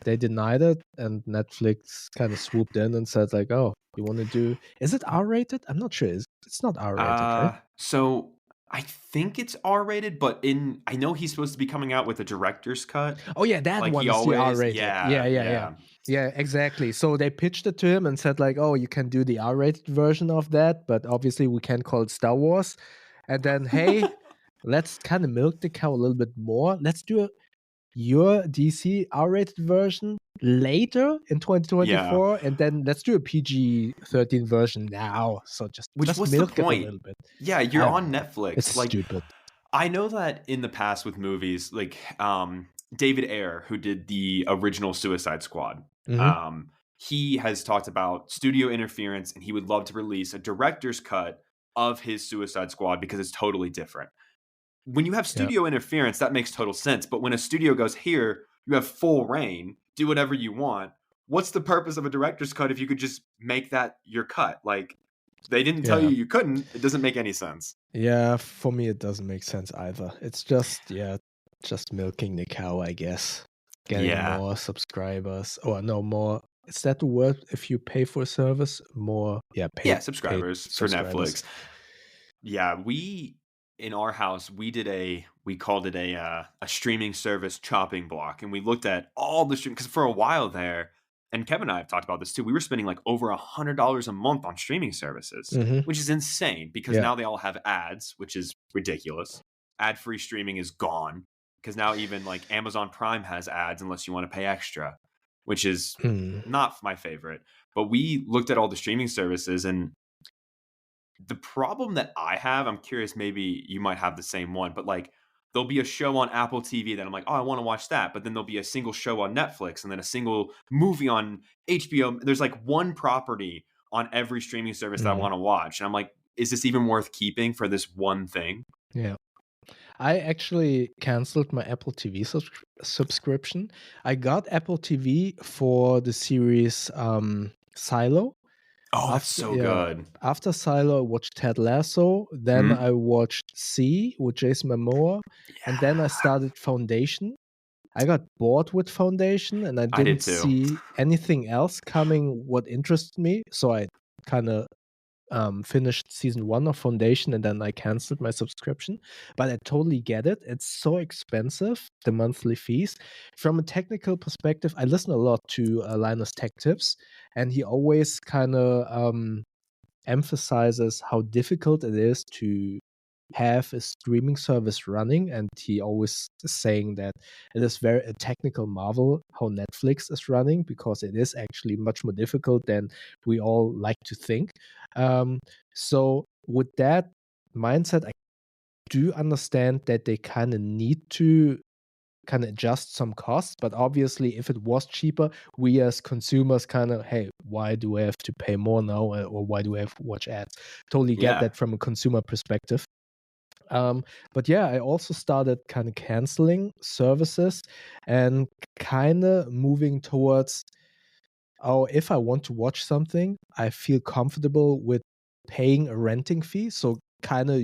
they denied it, and Netflix kind of swooped in and said like, "Oh, you want to do? Is it R-rated? I'm not sure. It's not R-rated, right? So I think it's R-rated, but I know he's supposed to be coming out with a director's cut. Oh yeah, that Like one he is the always, R-rated. Yeah, exactly. So they pitched it to him and said like, "Oh, you can do the R-rated version of that, but obviously we can't call it Star Wars." And then, hey, let's kind of milk the cow a little bit more. Let's do your DC R-rated version later in 2024, and then let's do a PG-13 version now. So just What's the milk it a point? little bit. Yeah, you're I on don't know. Netflix. It's like stupid. I know that in the past with movies, like David Ayer, who did the original Suicide Squad, he has talked about studio interference, and he would love to release a director's cut of his Suicide Squad because it's totally different. When you have studio interference, that makes total sense. But when a studio goes, here, you have full reign, do whatever you want. What's the purpose of a director's cut if you could just make that your cut? Like, they didn't tell you couldn't. It doesn't make any sense. Yeah, for me, it doesn't make sense either. It's just milking the cow, I guess. Getting more subscribers. Or no, more. Is that the word? If you pay for a service, more, subscribers for Netflix. Yeah, in our house, we called it a streaming service chopping block. And we looked at all the stream, because for a while there, and Kevin and I have talked about this too, we were spending like over $100 a month on streaming services, which is insane because now they all have ads, which is ridiculous. Ad-free streaming is gone because now even like Amazon Prime has ads unless you want to pay extra, which is not my favorite. But we looked at all the streaming services, and the problem that I have, I'm curious, maybe you might have the same one, but like there'll be a show on Apple TV that I'm like, oh, I want to watch that. But then there'll be a single show on Netflix and then a single movie on HBO. There's like one property on every streaming service that I want to watch. And I'm like, is this even worth keeping for this one thing? Yeah. I actually canceled my Apple TV subscription. I got Apple TV for the series Silo. Oh, that's so good. After Silo, I watched Ted Lasso. Then I watched C with Jason Momoa. And then I started Foundation. I got bored with Foundation, and I didn't see anything else coming what interested me. So I kind of finished season 1 of Foundation, and then I canceled my subscription. But I totally get it. It's so expensive, the monthly fees. From a technical perspective, I listen a lot to Linus Tech Tips, and he always kind of emphasizes how difficult it is to have a streaming service running, and he always is saying that it is a technical marvel how Netflix is running, because it is actually much more difficult than we all like to think. So with that mindset, I do understand that they kind of need to kind of adjust some costs, but obviously if it was cheaper, we as consumers kind of, hey, why do I have to pay more now, or why do I have to watch ads? Totally get that from a consumer perspective. But yeah, I also started kind of canceling services and kind of moving towards, if I want to watch something, I feel comfortable with paying a renting fee. So kind of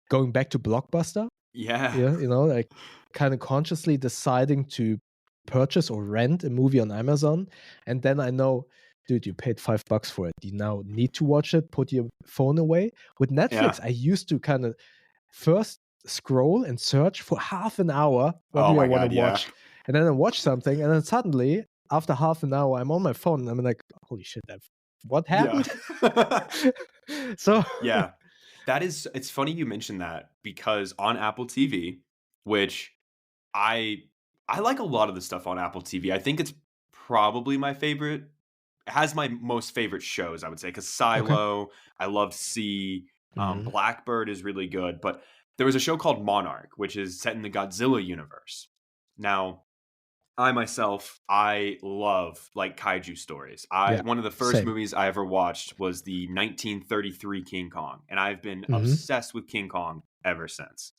going back to Blockbuster. Yeah, like kind of consciously deciding to purchase or rent a movie on Amazon. And then I know, dude, you paid $5 for it. You now need to watch it, put your phone away. With Netflix, I used to kind of first scroll and search for half an hour what do I want to watch. And then I watch something, and then suddenly, after half an hour, I'm on my phone, and I'm like, holy shit, what happened? So yeah. It's funny you mentioned that, because on Apple TV, which I like a lot of the stuff on Apple TV. I think it's probably my favorite. It has my most favorite shows, I would say, because Silo, I loved C. Blackbird is really good. But there was a show called Monarch, which is set in the Godzilla universe. Now, I myself, I love like kaiju stories. Yeah, One of the first same. movies I ever watched was the 1933 King Kong, and I've been obsessed with King Kong ever since.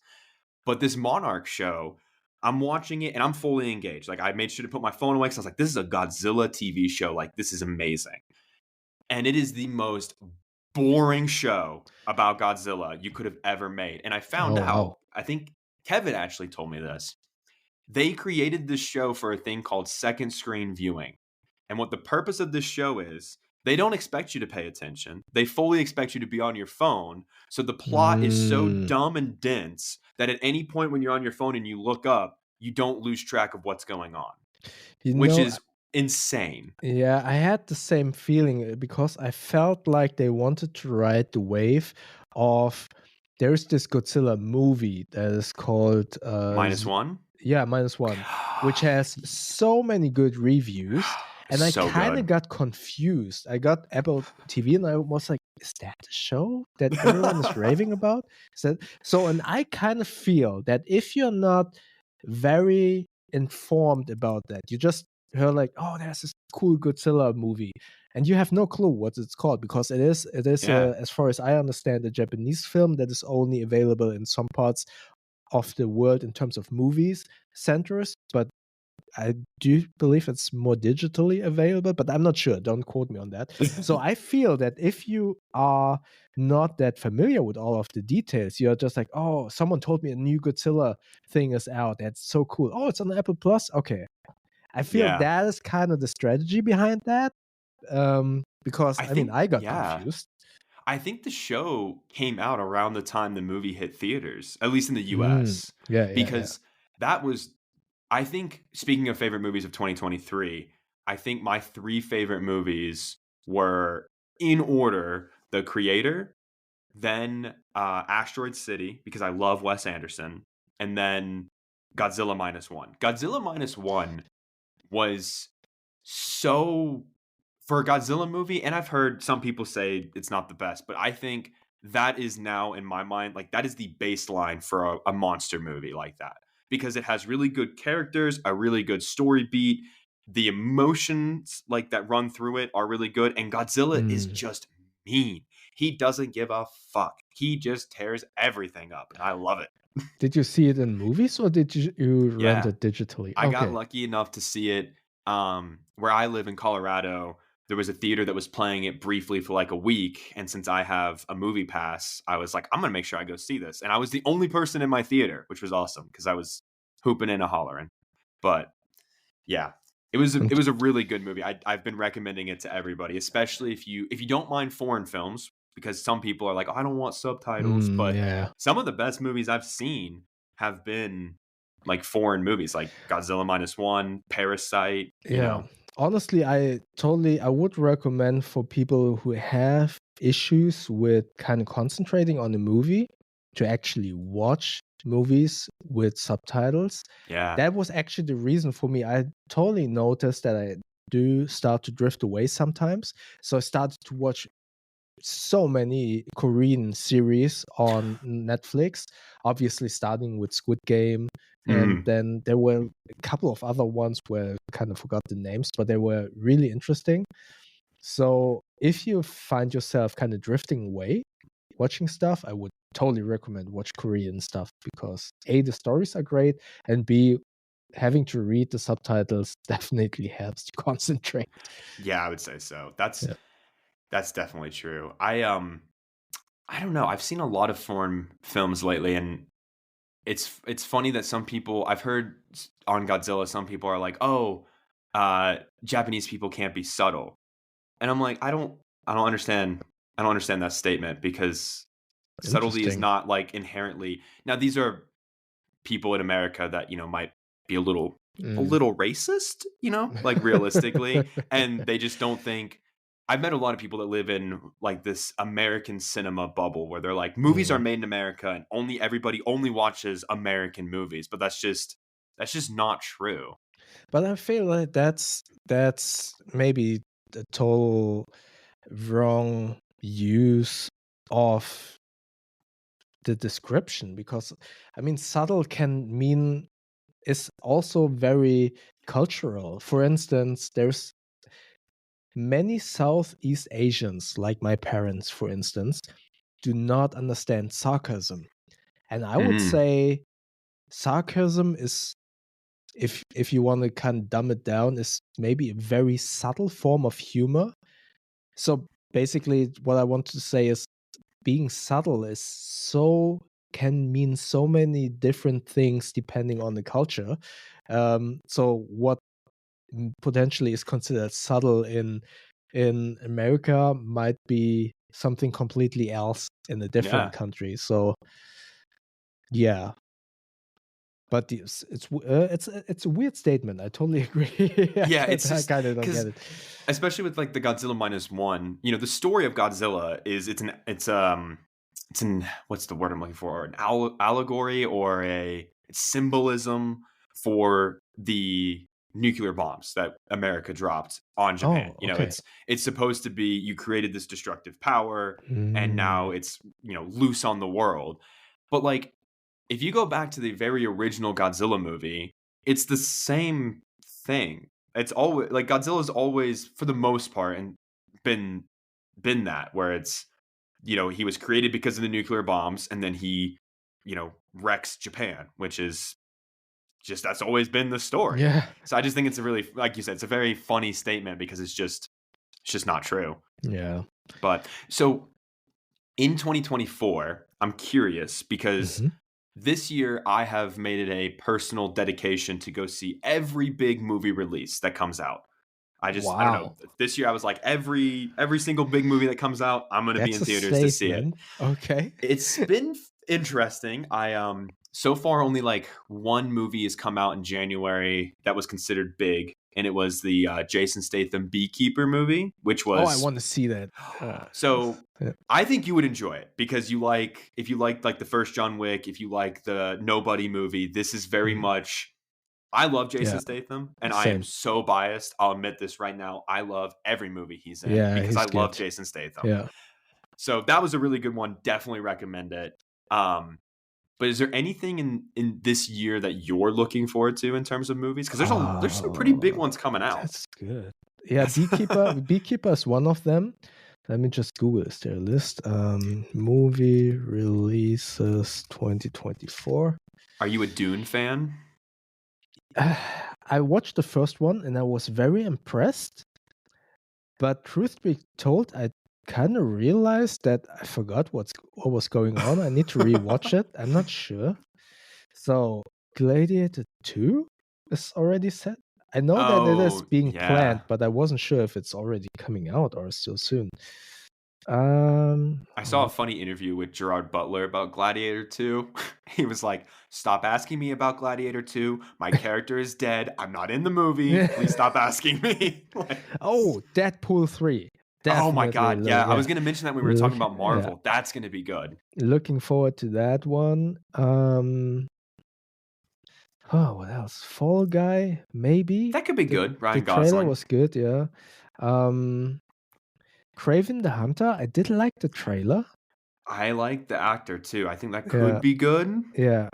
But this Monarch show, I'm watching it and I'm fully engaged. Like I made sure to put my phone away because I was like, this is a Godzilla TV show. Like this is amazing. And it is the most boring show about Godzilla you could have ever made. And I found Oh out, wow. I think Kevin actually told me this. They created this show for a thing called second screen viewing. And what the purpose of this show is, they don't expect you to pay attention. They fully expect you to be on your phone. So the plot is so Mm, dumb and dense that at any point when you're on your phone and you look up, you don't lose track of what's going on, you which know, is insane. yeah, I had the same feeling because I felt like they wanted to ride the wave of there's this Godzilla movie that is called -1. yeah, -1, which has so many good reviews, and I So kind of good. got confused. I got Apple TV and I was like, is that the show that everyone is raving about? Is that so? And I kind of feel that if you're not very informed about that, you just heard like, oh, there's this cool Godzilla movie, and you have no clue what it's called because it is Yeah. as far as I understand, a Japanese film that is only available in some parts of the world in terms of movies centers, but I do believe it's more digitally available, but I'm not sure. Don't quote me on that. So I feel that if you are not that familiar with all of the details, you're just like, oh, someone told me a new Godzilla thing is out. That's so cool. Oh, it's on Apple Plus. Okay. I feel Yeah. that is kind of the strategy behind that. Because I I mean, think, I got yeah. confused. I think the show came out around the time the movie hit theaters, at least in the Mm, US, yeah, yeah, yeah. because that was, I think, speaking of favorite movies of 2023, I think my three favorite movies were in order The Creator, then Asteroid City, because I love Wes Anderson, and then Godzilla -1. Godzilla -1 was so for a Godzilla movie, and I've heard some people say it's not the best, but I think that is now in my mind, like that is the baseline for a monster movie like that because it has really good characters, a really good story beat, the emotions like that run through it are really good, and Godzilla is Mm. just mean. He doesn't give a fuck. He just tears everything up, and I love it. Did you see it in movies or did you rent Yeah. it digitally? I got Okay. lucky enough to see it where I live in Colorado. There was a theater that was playing it briefly for like a week. And since I have a movie pass, I was like, I'm going to make sure I go see this. And I was the only person in my theater, which was awesome because I was hooping and a hollering. But yeah, it And was a really good movie. I've been recommending it to everybody, especially if you don't mind foreign films, because some people are like, oh, I don't want subtitles. But yeah. some of the best movies I've seen have been like foreign movies, like Godzilla -1, Parasite. You Yeah. know, Honestly, I would recommend for people who have issues with kind of concentrating on a movie to actually watch movies with subtitles. yeah, That was actually the reason for me. I totally noticed that I do start to drift away sometimes. So I started to watch so many Korean series on Netflix, obviously starting with Squid Game. And mm, then there were a couple of other ones where I kind of forgot the names, but they were really interesting. So if you find yourself kind of drifting away watching stuff, I would totally recommend watch Korean stuff because A, the stories are great, and B, having to read the subtitles definitely helps you concentrate. yeah, I would say so. Yeah. That's definitely true. I don't know. I've seen a lot of foreign films lately, and it's funny that some people I've heard on Godzilla, some people are like, "Oh, Japanese people can't be subtle," and I'm like, I don't understand. I don't understand that statement because subtlety is Interesting. not like inherently. Now, these are people in America that might be a Mm. little racist, like realistically, and they just don't think. I've met a lot of people that live in like this American cinema bubble where they're like movies are Mhm. made in America and only everybody only watches American movies, but that's just not true. But I feel like that's maybe the total wrong use of the description because I mean subtle can mean is also very cultural. For instance, there's many Southeast Asians, like my parents, for instance, do not understand sarcasm. And I would Mm. say sarcasm is, if you want to kind of dumb it down, is maybe a very subtle form of humor. So basically, what I want to say is being subtle can mean so many different things depending on the culture. So what potentially is considered subtle in America might be something completely else in a different Yeah. country. So yeah, but it's a weird statement. I totally agree. Yeah, it's I just kind of don't because, get it. especially with like the Godzilla -1, you know, the story of Godzilla is it's an what's the word I'm looking for? An allegory or a symbolism for the nuclear bombs that America dropped on Japan. Oh, You know, okay. it's supposed to be you created this destructive power and now Mm, it's, you know, loose on the world. But like if you go back to the very original Godzilla movie, it's the same thing. It's always like Godzilla's always, for the most part, and been that where it's, you know, he was created because of the nuclear bombs, and then he, you know, wrecks Japan, which is just that's always been the story. yeah, So I just think it's a really, like you said, it's a very funny statement because it's just not true. yeah. But so in 2024, I'm curious because Mhm. this year I have made it a personal dedication to go see every big movie release that comes out. I don't know. Wow, This year I was like every single big movie that comes out, I'm going to be that's in a theaters to see it. statement. Okay. It's been interesting. I so far only like one movie has come out in January that was considered big, and it was the Jason Statham Beekeeper movie, which Oh, I was want to see that. so Yeah. I think you would enjoy it because if you like the first John Wick, if you like the Nobody movie, this is very Mhm. much. I love Jason Yeah, Statham, and I am same. so biased. I'll admit this right now. I love every movie he's in Yeah, because I he's love good. Jason Statham. Yeah. So that was a really good one. Definitely recommend it. But is there anything in this year that you're looking forward to in terms of movies? Because there's some pretty big ones coming out. That's good. Yeah, Beekeeper is one of them. Let me just Google, is there a list? Movie releases 2024. Are you a Dune fan? I watched the first one and I was very impressed. But truth be told, I kind of realized that I forgot what was going on. I need to rewatch it. I'm not sure. So, Gladiator 2 is already set. I know that it is Oh, being yeah. planned, but I wasn't sure if it's already coming out or still soon. I saw a funny interview with Gerard Butler about Gladiator 2. He was like, "Stop asking me about Gladiator 2. My character is dead. I'm not in the movie. Please stop asking me." Like, Oh, Deadpool 3. oh my Definitely. god, yeah. I was going to mention that when we were talking about Yeah. Marvel. That's going to be good. Looking forward to that one. Oh, what else? Fall Guy, maybe. That could be good. The Ryan trailer Gosling. was good, yeah. Craven the Hunter, I did like the trailer. I like the actor too. I think that Yeah. could be good. Yeah.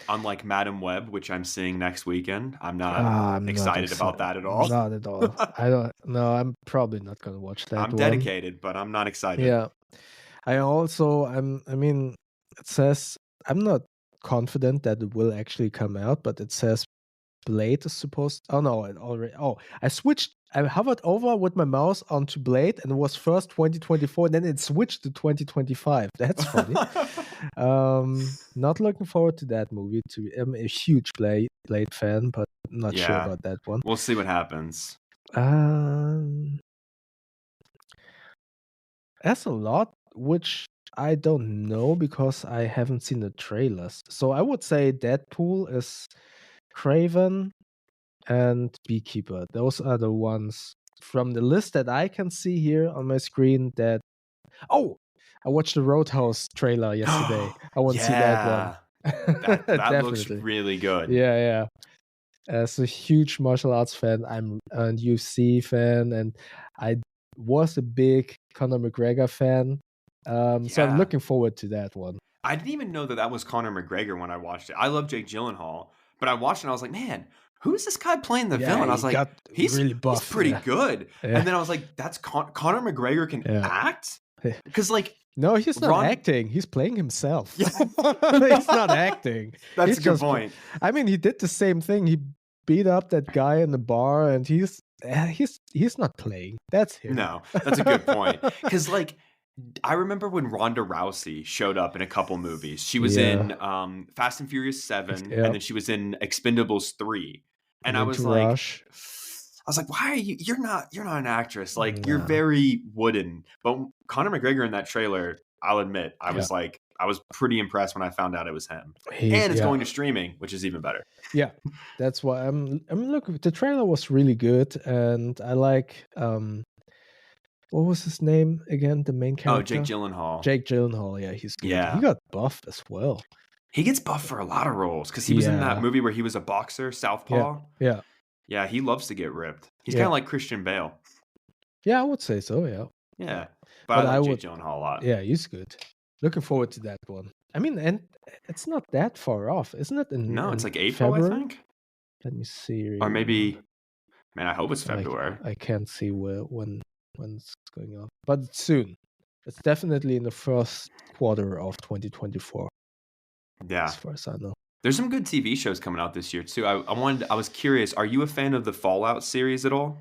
Unlike Madam Web, which I'm seeing next weekend. I'm not I'm not excited about that at all. Not at all. I don't know. I'm probably not gonna watch that I'm one. dedicated, but I'm not excited. Yeah. I mean, it says I'm not confident that it will actually come out, but it says Blade is supposed. Oh no, it already. Oh, I hovered over with my mouse onto Blade, and it was first 2024, and then it switched to 2025. That's funny. Not looking forward to that movie. I'm a huge Blade fan, but I'm not sure Yeah. about that one. We'll see what happens. That's a lot, which I don't know because I haven't seen the trailers. So I would say Deadpool is Craven and Beekeeper. Those are the ones from the list that I can see here on my screen that. Oh, I watched the Roadhouse trailer yesterday. I want to see that one. That looks Definitely. really good. Yeah. As a huge martial arts fan, I'm a UFC fan, and I was a big Conor McGregor fan. So I'm Yeah. looking forward to that one. I didn't even know that was Conor McGregor when I watched it. I love Jake Gyllenhaal, but I watched it and I was like, man, who's this guy playing the Yeah, villain? I was he like, got he's really buff. He's pretty Yeah. good. Yeah. And then I was like, that's Conor McGregor can Yeah. act? Because like, No, he's not Ron- acting. He's playing himself. Yeah. He's not acting. That's He's a good just- point. I mean, he did the same thing. He beat up that guy in the bar, and he's not playing. That's him. No, that's a good point. Because like, I remember when Ronda Rousey showed up in a couple movies. She was in Fast and Furious 7, Yep. and then she was in Expendables 3. And I was Into like, Rush. why are you? You're not an actress. Like you're No. very wooden. But Conor McGregor in that trailer, I'll admit, I was like, I was pretty impressed when I found out it was him. And it's going to streaming, which is even better. Yeah, that's why I'm looking. The trailer was really good, and I like what was his name again? The main character. Oh, Jake Gyllenhaal. Jake Gyllenhaal. Yeah, he's good. Yeah. He got buffed as well. He gets buffed for a lot of roles because he was in that movie where he was a boxer, Southpaw. Yeah. Yeah, he loves to get ripped. He's Yeah. kind of like Christian Bale. Yeah, I would say so. Yeah. Yeah, but I like Jake Gyllenhaal a lot. Yeah, he's good. Looking forward to that one. I mean, and it's not that far off, isn't it? No, it's like April, February? I think, Let me see. or maybe. Man, I hope it's Like, February. I can't see when it's going off, but it's soon. It's definitely in the first quarter of 2024, Yeah, as far as I know. there's some good TV shows coming out this year too. I was curious. Are you a fan of the Fallout series at all?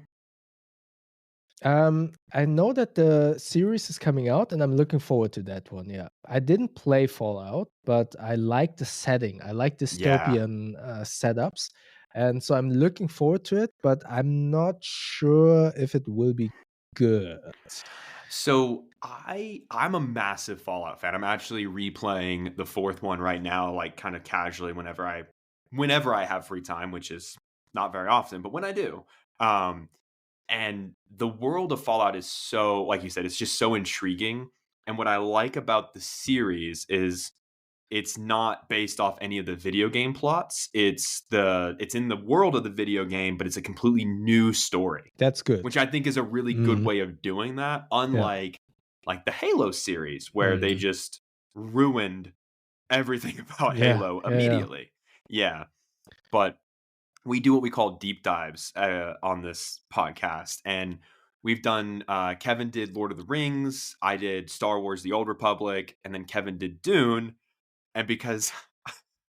I know that the series is coming out, and I'm looking forward to that one. Yeah, I didn't play Fallout, but I like the setting. I like dystopian setups, and so I'm looking forward to it. But I'm not sure if it will be good. So I'm a massive Fallout fan. I'm actually replaying the fourth one right now, like kind of casually whenever I have free time, which is not very often, but when I do. And the world of Fallout is so, like you said, it's just so intriguing. And what I like about the series is it's not based off any of the video game plots. It's in the world of the video game, but it's a completely new story. That's good. Which I think is a really good way of doing that. Unlike like the Halo series, where they just ruined everything about Halo immediately. Yeah. But we do what we call deep dives on this podcast. And we've done, Kevin did Lord of the Rings. I did Star Wars, The Old Republic. And then Kevin did Dune. And because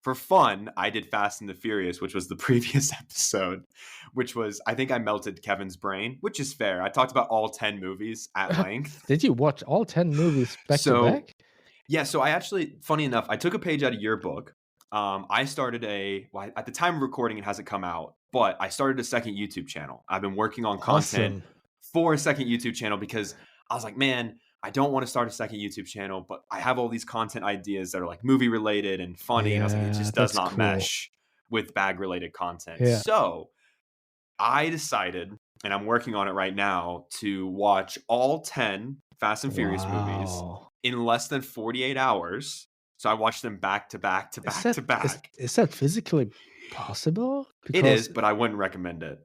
for fun, I did Fast and the Furious, which was the previous episode, which was, I think I melted Kevin's brain, which is fair. I talked about all 10 movies at length. Did you watch all 10 movies back to back? Yeah, so I actually, funny enough, I took a page out of your book. I started at the time of recording, it hasn't come out, but I started a second YouTube channel. I've been working on content for a second YouTube channel because I was like, man, I don't want to start a second YouTube channel, but I have all these content ideas that are like movie related and funny. And I was like, it just does not mesh with bag related content. Yeah. So I decided, and I'm working on it right now, to watch all 10 Fast and Furious movies in less than 48 hours. So I watched them back to back to back to back. Is that physically possible? It is, but I wouldn't recommend it.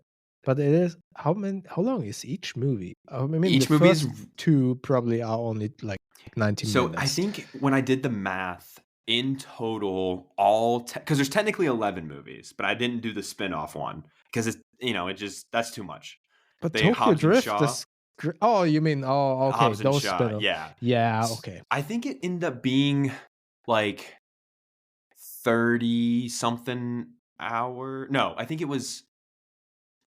But it is. How long is each movie? I mean, each the movie first is 2 probably are only like 19 so minutes. I think when I did the math in total, all because there's technically 11 movies, but I didn't do the spin-off one because it's that's too much. But They Tokyo Hobbs and Drift Shaw. is. Oh, you mean okay? Hobbs and Those Shaw, spin-off. Yeah. Okay. I think it ended up being like 30 something hour. No, I think it was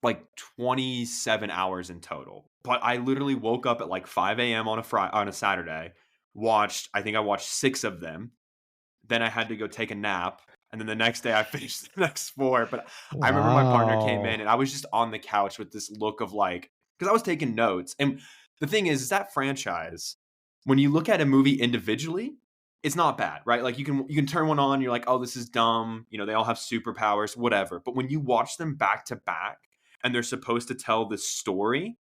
like 27 hours in total. But I literally woke up at like 5 a.m. on a Saturday, I think I watched 6 of them. Then I had to go take a nap. And then the next day I finished the next 4. But I remember my partner came in and I was just on the couch with this look of like, because I was taking notes. And the thing is that franchise, when you look at a movie individually, it's not bad, right? Like you can turn one on, you're like, oh, this is dumb. They all have superpowers, whatever. But when you watch them back to back and they're supposed to tell this story,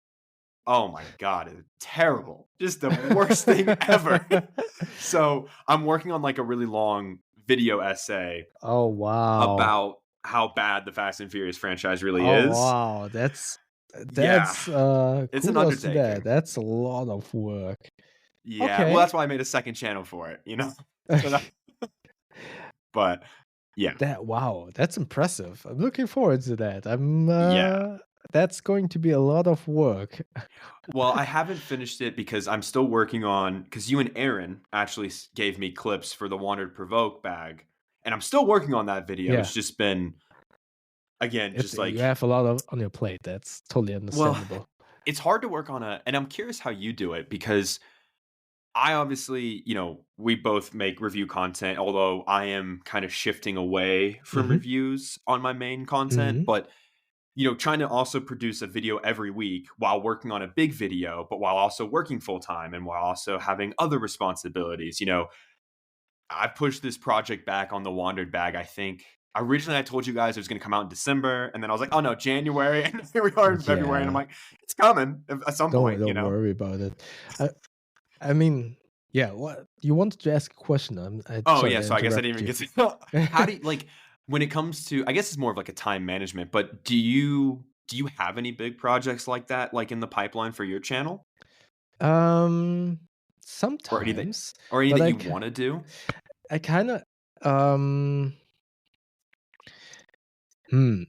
oh my God, it's terrible. Just the worst thing ever. So I'm working on like a really long video essay. Oh wow! About how bad the Fast and Furious franchise really is. Oh wow, that's it's an undertaking. That's a lot of work. Yeah, okay. Well, that's why I made a second channel for it. But Yeah. Wow, that's impressive. I'm looking forward to that. Yeah. That's going to be a lot of work. Well, I haven't finished it because I'm still working on, because you and Aaron actually gave me clips for the Wandered Provoke bag, and I'm still working on that video. Yeah. It's just been, again, just You like, have a lot on your plate. That's totally well, understandable. it's hard to work on and I'm curious how you do it, because I obviously, we both make review content, although I am kind of shifting away from Hmm. reviews on my main content, Hmm. but trying to also produce a video every week while working on a big video, but while also working full time and while also having other responsibilities. I pushed this project back on the Wandered bag. I think originally I told you guys it was going to come out in December, and then I was like, oh no, January, and here we are in February, and I'm Yeah. like, it's coming at some point. Don't worry about it. I mean, yeah. What you wanted to ask a question? Oh Sorry yeah, to so I guess I interrupt didn't even you. get to. How do you like when it comes to? I guess it's more of like a time management. But do you have any big projects like that, like in the pipeline for your channel, Um, or anything, sometimes, or but anything you want to do? I kind of um. Hmm.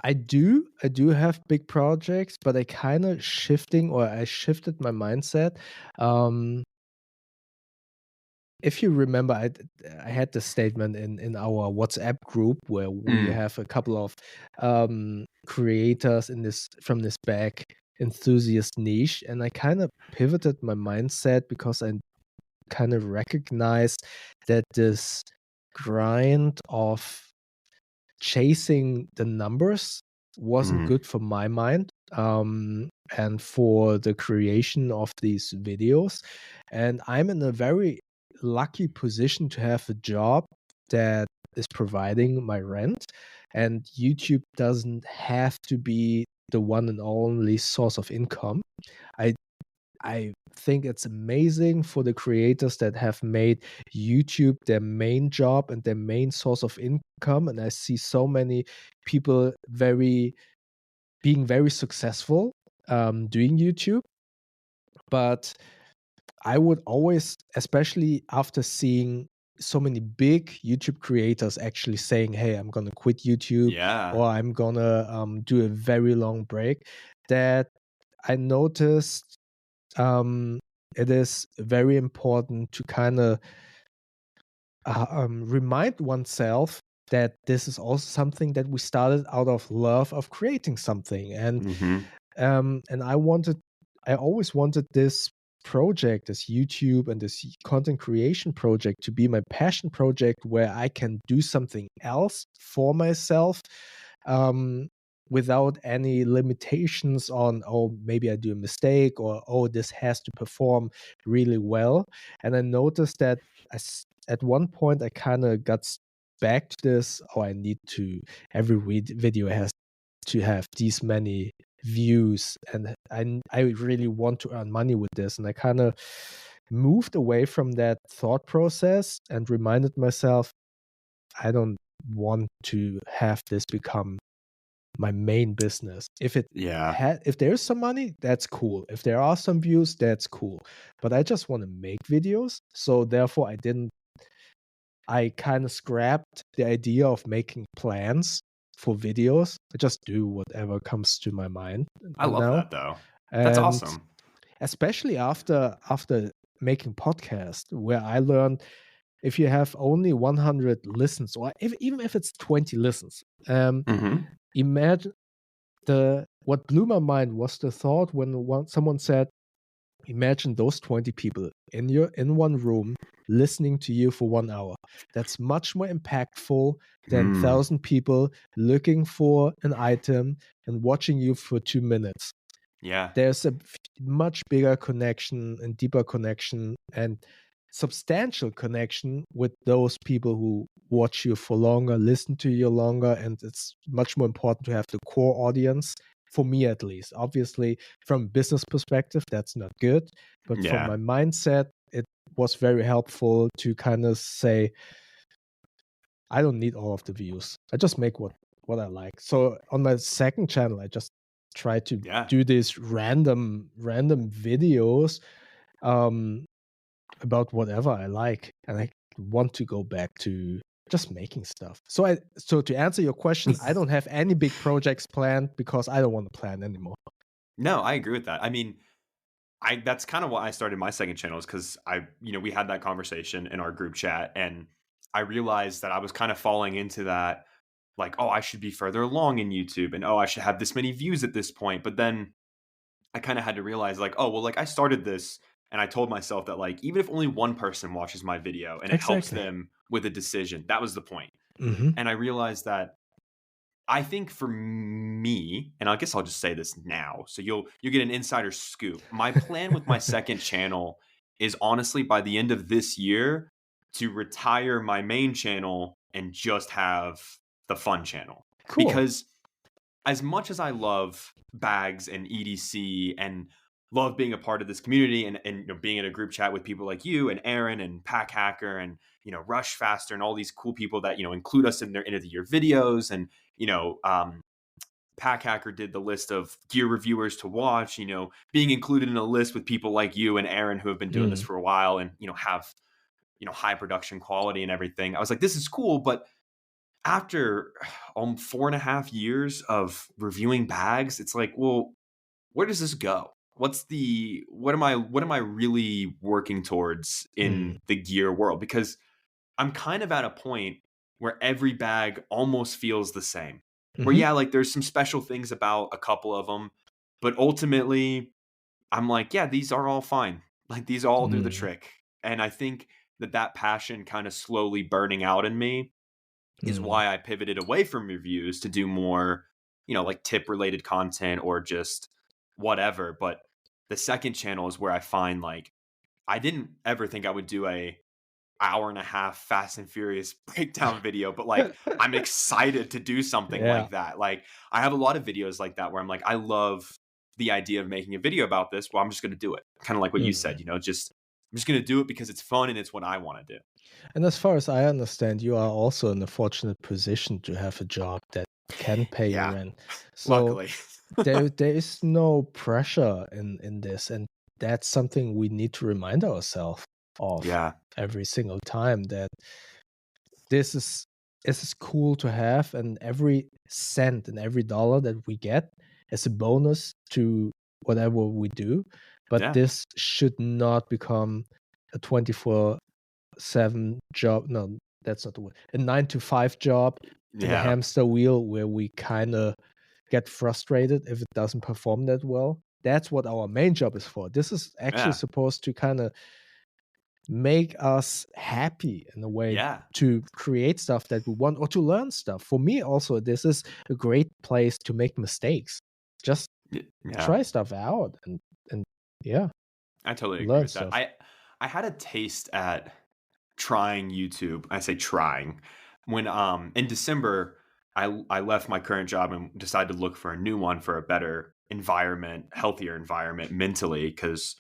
I do have big projects, but I kind of I shifted my mindset. Um, if you remember, I had the statement in our WhatsApp group where we Mm, have a couple of creators in this from this back enthusiast niche, and I kind of pivoted my mindset because I kind of recognized that this grind of chasing the numbers wasn't mm, good for my mind, and for the creation of these videos. And I'm in a very lucky position to have a job that is providing my rent, and YouTube doesn't have to be the one and only source of income. I I think it's amazing for the creators that have made YouTube their main job and their main source of income. And I see so many people being very successful doing YouTube. But I would always, especially after seeing so many big YouTube creators actually saying, "Hey, I'm gonna quit YouTube," yeah. or "I'm gonna do a very long break," that I noticed it is very important to kind of remind oneself that this is also something that we started out of love of creating something. Mm-hmm. And I always wanted this project, this YouTube and this content creation project, to be my passion project where I can do something else for myself, um, without any limitations on, oh, maybe I do a mistake, or oh, this has to perform really well. And I noticed that at one point I kind of got back to this, oh, I need to, every video has to have these many views, and I really want to earn money with this. And I kind of moved away from that thought process and reminded myself, I don't want to have this become my main business. Yeah. If there's some money, that's cool. If there are some views, that's cool. But I just want to make videos. So therefore I kind of scrapped the idea of making plans for videos. I just do whatever comes to my mind I love now. that though. That's And awesome. especially after making podcast, where I learned, if you have only 100 listens, or even if it's 20 listens, Mm-hmm. imagine what blew my mind was the thought when someone said, imagine those 20 people in one room listening to you for 1 hour. That's much more impactful than Mm. 1,000 people looking for an item and watching you for 2 minutes. Yeah. There's a much bigger connection and deeper connection and substantial connection with those people who watch you for longer, listen to you longer, and it's much more important to have the core audience, for me at least. Obviously, from a business perspective, that's not good, but from Yeah. my mindset, it was very helpful to kind of say, I don't need all of the views. I just make what I like. So on my second channel, I just try to Yeah. do these random videos about whatever I like, and I want to go back to just making stuff. So to answer your question, I don't have any big projects planned because I don't want to plan anymore. No, I agree with that. I mean, that's kind of why I started my second channel, is because we had that conversation in our group chat, and I realized that I was kind of falling into that, like, oh, I should be further along in YouTube, and oh, I should have this many views at this point. But then I kind of had to realize, like, oh, well, like I started this and I told myself that, like, even if only one person watches my video and it helps Exactly. them with a decision, that was the point. Mm-hmm. And I realized that I think for me, and I guess I'll just say this now, so you'll get an insider scoop. My plan with my second channel is honestly by the end of this year to retire my main channel and just have the fun channel. Cool. Because as much as I love bags and EDC and love being a part of this community and being in a group chat with people like you and Aaron and Pack Hacker and Rush Faster and all these cool people that include us in their end of the year videos, and Pack Hacker did the list of gear reviewers to watch, being included in a list with people like you and Aaron who have been doing this for a while and have high production quality and everything. I was like, this is cool, but after 4.5 years of reviewing bags, it's like, well, where does this go? What am I really working towards in the gear world? Because I'm kind of at a point where every bag almost feels the same. Where yeah, like there's some special things about a couple of them, but ultimately I'm like, yeah, these are all fine. Like these all do the trick. And I think that passion kind of slowly burning out in me is why I pivoted away from reviews to do more, like tip related content or just whatever. But the second channel is where I find, like, I didn't ever think I would do a hour-and-a-half Fast and Furious breakdown video, but like I'm excited to do something like that. Like I have a lot of videos like that where I'm like, I love the idea of making a video about this. Well, I'm just going to do it. Kind of like what you said, I'm just going to do it because it's fun and it's what I want to do. And as far as I understand, you are also in a fortunate position to have a job that can pay you rent. So luckily. there is no pressure in this, and that's something we need to remind ourselves of every single time, that this is cool to have, and every cent and every dollar that we get is a bonus to whatever we do. But this should not become a 24/7 job. No, that's not the word. A 9-to-5 job in a hamster wheel where we kind of get frustrated if it doesn't perform that well. That's what our main job is for. This is actually supposed to kind of make us happy in a way, to create stuff that we want or to learn stuff. For me also, this is a great place to make mistakes. Just try stuff out and I totally agree with that. I had a taste at trying YouTube. I say trying when in December I left my current job and decided to look for a new one for a better environment, healthier environment mentally, because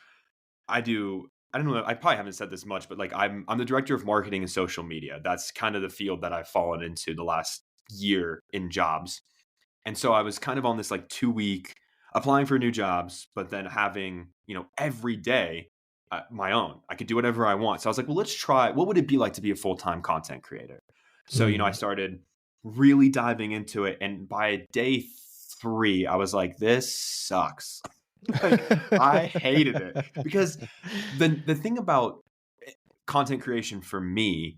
I don't know, I probably haven't said this much, but like I'm the director of marketing and social media. That's kind of the field that I've fallen into the last year in jobs. And so I was kind of on this like 2-week applying for new jobs, but then having, every day my own. I could do whatever I want. So I was like, well, let's try. What would it be like to be a full-time content creator? So, I started really diving into it. And by day 3, I was like, this sucks. Like, I hated it, because the thing about content creation for me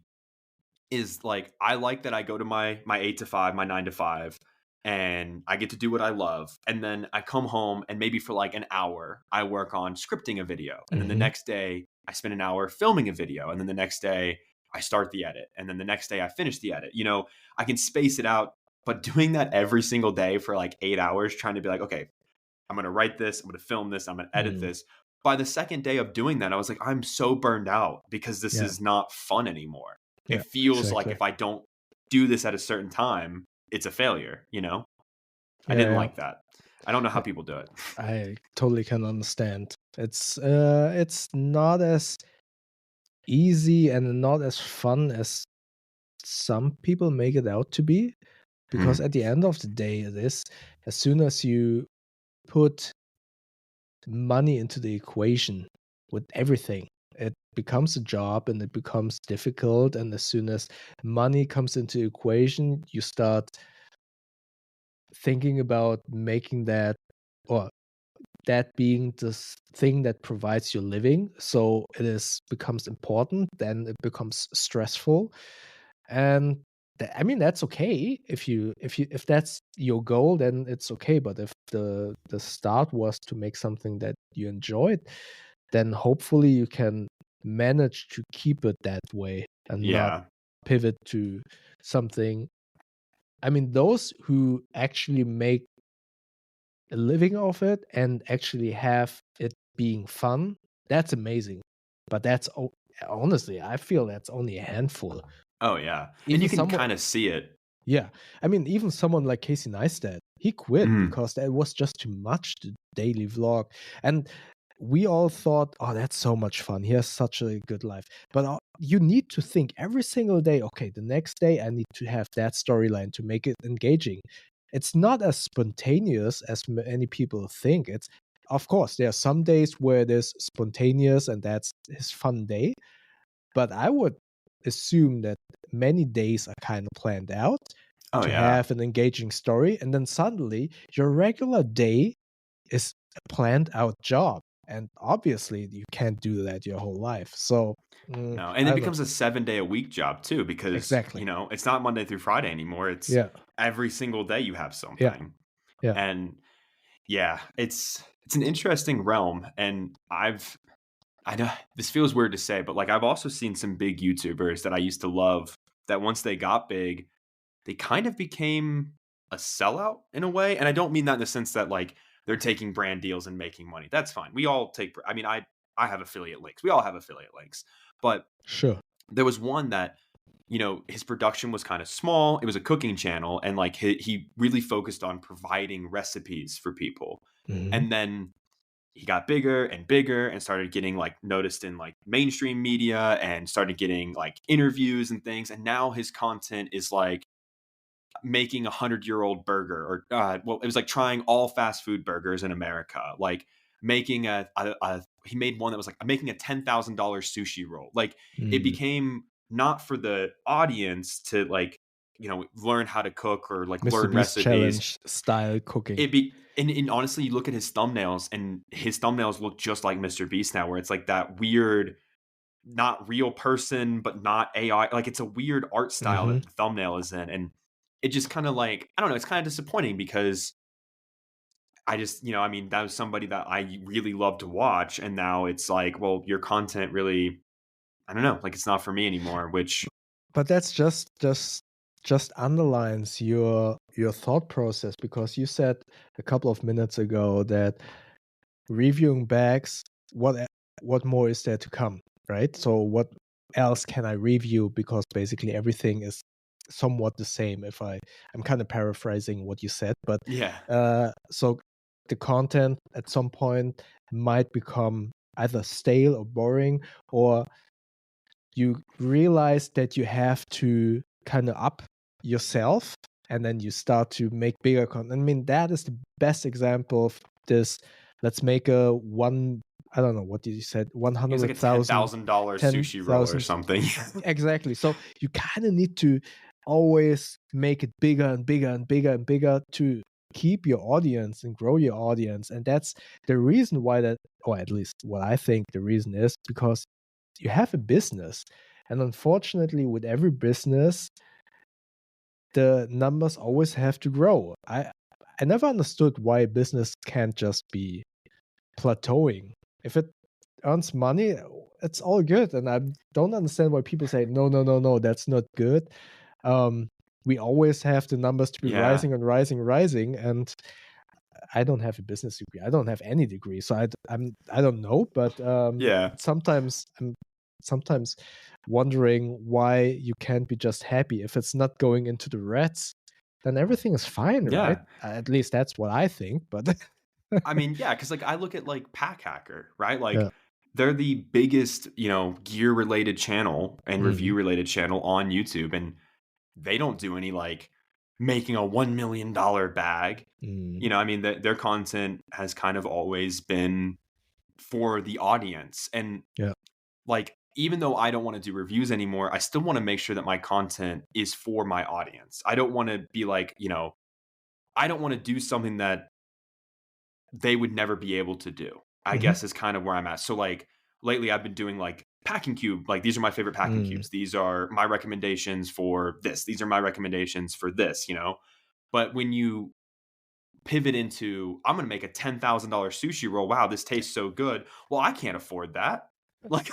is like, I like that I go to my 8 to 5, my 9 to 5, and I get to do what I love. And then I come home and maybe for like an hour, I work on scripting a video. And then the next day I spend an hour filming a video. And then the next day I start the edit. And then the next day I finish the edit. I can space it out, but doing that every single day for like 8 hours, trying to be like, okay, I'm going to write this, I'm going to film this, I'm going to edit this. By the second day of doing that, I was like, I'm so burned out because this is not fun anymore. It feels like if I don't do this at a certain time, it's a failure, I didn't like that. I don't know how people do it. I totally can understand. It's not as easy and not as fun as some people make it out to be, because at the end of the day, it is, as soon as you put money into the equation with everything, it becomes a job and it becomes difficult, and as soon as money comes into the equation, you start thinking about making that, or that being this thing that provides your living. So becomes important, then it becomes stressful. And I mean, that's okay. If that's your goal, then it's okay. But if the start was to make something that you enjoyed, then hopefully you can manage to keep it that way and not Yeah. pivot to something. I mean, those who actually make a living off it and actually have it being fun, that's amazing. But honestly, I feel that's only a handful. Oh yeah. And Even you can someone, kind of see it. yeah. I mean, even someone like Casey Neistat, he quit Mm. because that was just too much to daily vlog. And we all thought, oh, that's so much fun. He has such a good life. But you need to think every single day, okay, the next day I need to have that storyline to make it engaging. It's not as spontaneous as many people think. Of course, there are some days where it is spontaneous and that's his fun day. But I would assume that many days are kind of planned out Oh to yeah. have an engaging story. And then suddenly your regular day is a planned out job. And obviously you can't do that your whole life. So No. I And it don't know. becomes a 7-day-a-week job too, because Exactly. it's not Monday through Friday anymore. It's Yeah. every single day you have Yeah. something. Yeah. And yeah, it's an interesting realm. And I know this feels weird to say, but like I've also seen some big YouTubers that I used to love that once they got big, they kind of became a sellout in a way. And I don't mean that in the sense that like they're taking brand deals and making money. That's fine. We all take, I mean, I have affiliate links. We all have affiliate links. But Sure. there was one that, his production was kind of small. It was a cooking channel. And like he really focused on providing recipes for people. Mhm. And then he got bigger and bigger and started getting like noticed in like mainstream media and started getting like interviews and things. And now his content is like making 100-year-old burger, or well, it was like trying all fast food burgers in America, like making he made one that was like making a $10,000 sushi roll. Like it became not for the audience to like learn how to cook or like Mr. learn Beast recipes. challenge style cooking. And honestly, you look at his thumbnails, and his thumbnails look just like Mr. Beast now, where it's like that weird, not real person, but not AI. Like it's a weird art style that the thumbnail is in. And it just kind of like, I don't know, it's kind of disappointing because I just, I mean, that was somebody that I really love to watch. And now it's like, well, your content really, I don't know, like it's not for me anymore, which. But that's just underlines your thought process, because you said a couple of minutes ago that reviewing bags, what more is there to come, right? So what else can I review, because basically everything is somewhat the same. I'm kind of paraphrasing what you said, but Yeah. so the content at some point might become either stale or boring, or you realize that you have to kind of up yourself, and then you start to make bigger content. I mean, that is the best example of this. Let's make I don't know, what did you said, It was like a $100,000 $10,000 sushi roll or something. Exactly. So you kind of need to always make it bigger and bigger and bigger and bigger to keep your audience and grow your audience. And that's the reason why that, or at least what I think the reason is, because you have a business. And unfortunately, with every business, the numbers always have to grow. I never understood why a business can't just be plateauing. If it earns money, it's all good. And I don't understand why people say, no, that's not good. We always have the numbers to be rising and rising, rising. And I don't have a business degree. I don't have any degree. So I don't know. But sometimes I'm sometimes wondering why you can't be just happy. If it's not going into the reds, then everything is fine, right? At least that's what I think. But I mean, yeah, because like I look at like Pack Hacker, right? Like they're the biggest, gear related channel and review related channel on YouTube, and they don't do any like making a $1 million bag. I mean, their content has kind of always been for the audience, and like even though I don't want to do reviews anymore, I still want to make sure that my content is for my audience. I don't want to be like, I don't want to do something that they would never be able to do, I Mm-hmm. guess is kind of where I'm at. So like lately I've been doing like packing cube. Like these are my favorite packing cubes. These are my recommendations for this. These are my recommendations for this, But when you pivot into, I'm going to make a $10,000 sushi roll. Wow, this tastes so good. Well, I can't afford that. Like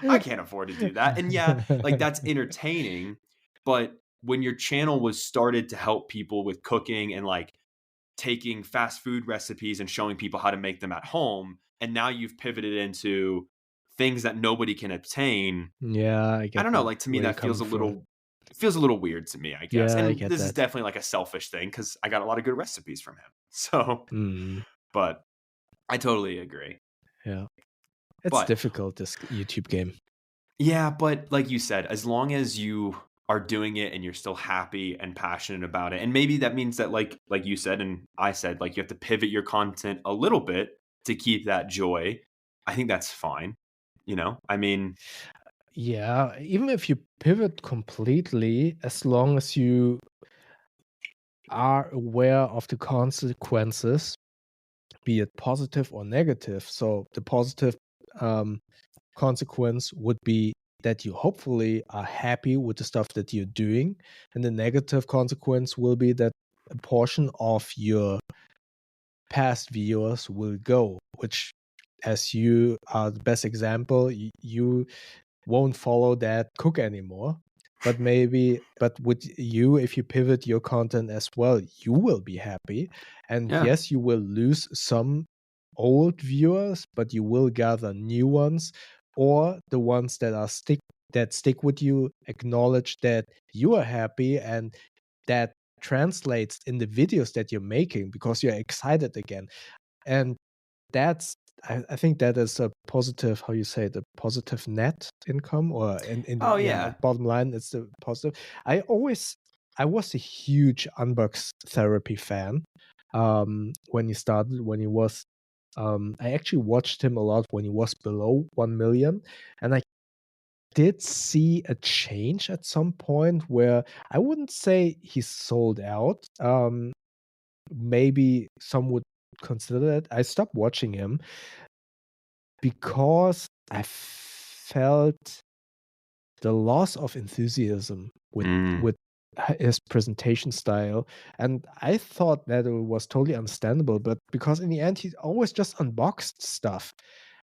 I can't afford to do that. And yeah, like that's entertaining. But when your channel was started to help people with cooking and like taking fast food recipes and showing people how to make them at home, and now you've pivoted into things that nobody can obtain. Yeah, I I get don't know, that, like to me where you're that feels coming a from. little weird to me, I guess. Yeah, I And get this is that. definitely like a selfish thing cuz I got a lot of good recipes from him. So, but I totally agree. Yeah. It's But difficult, this YouTube game. yeah, but like you said, as long as you are doing it and you're still happy and passionate about it, and maybe that means that like you said and I said, like you have to pivot your content a little bit to keep that joy. I think that's fine. I mean, Yeah, even if you pivot completely, as long as you are aware of the consequences, be it positive or negative. So the positive consequence would be that you hopefully are happy with the stuff that you're doing, and the negative consequence will be that a portion of your past viewers will go, which, as you are the best example, you won't follow that cook anymore. But with you, if you pivot your content as well, you will be happy. And yeah. yes, you will lose some old viewers, but you will gather new ones, or the ones that stick with you acknowledge that you are happy, and that translates in the videos that you're making because you're excited again. And that's I think that is a positive, how you say, the positive net income, or in the, Oh yeah, yeah. bottom line, it's the positive. I was a huge Unbox Therapy fan when he started, when he was I actually watched him a lot when he was below 1 million, and I did see a change at some point where I wouldn't say he sold out. Maybe some would consider that. I stopped watching him because I felt the loss of enthusiasm with his presentation style, and I thought that it was totally understandable. But because in the end, he always just unboxed stuff,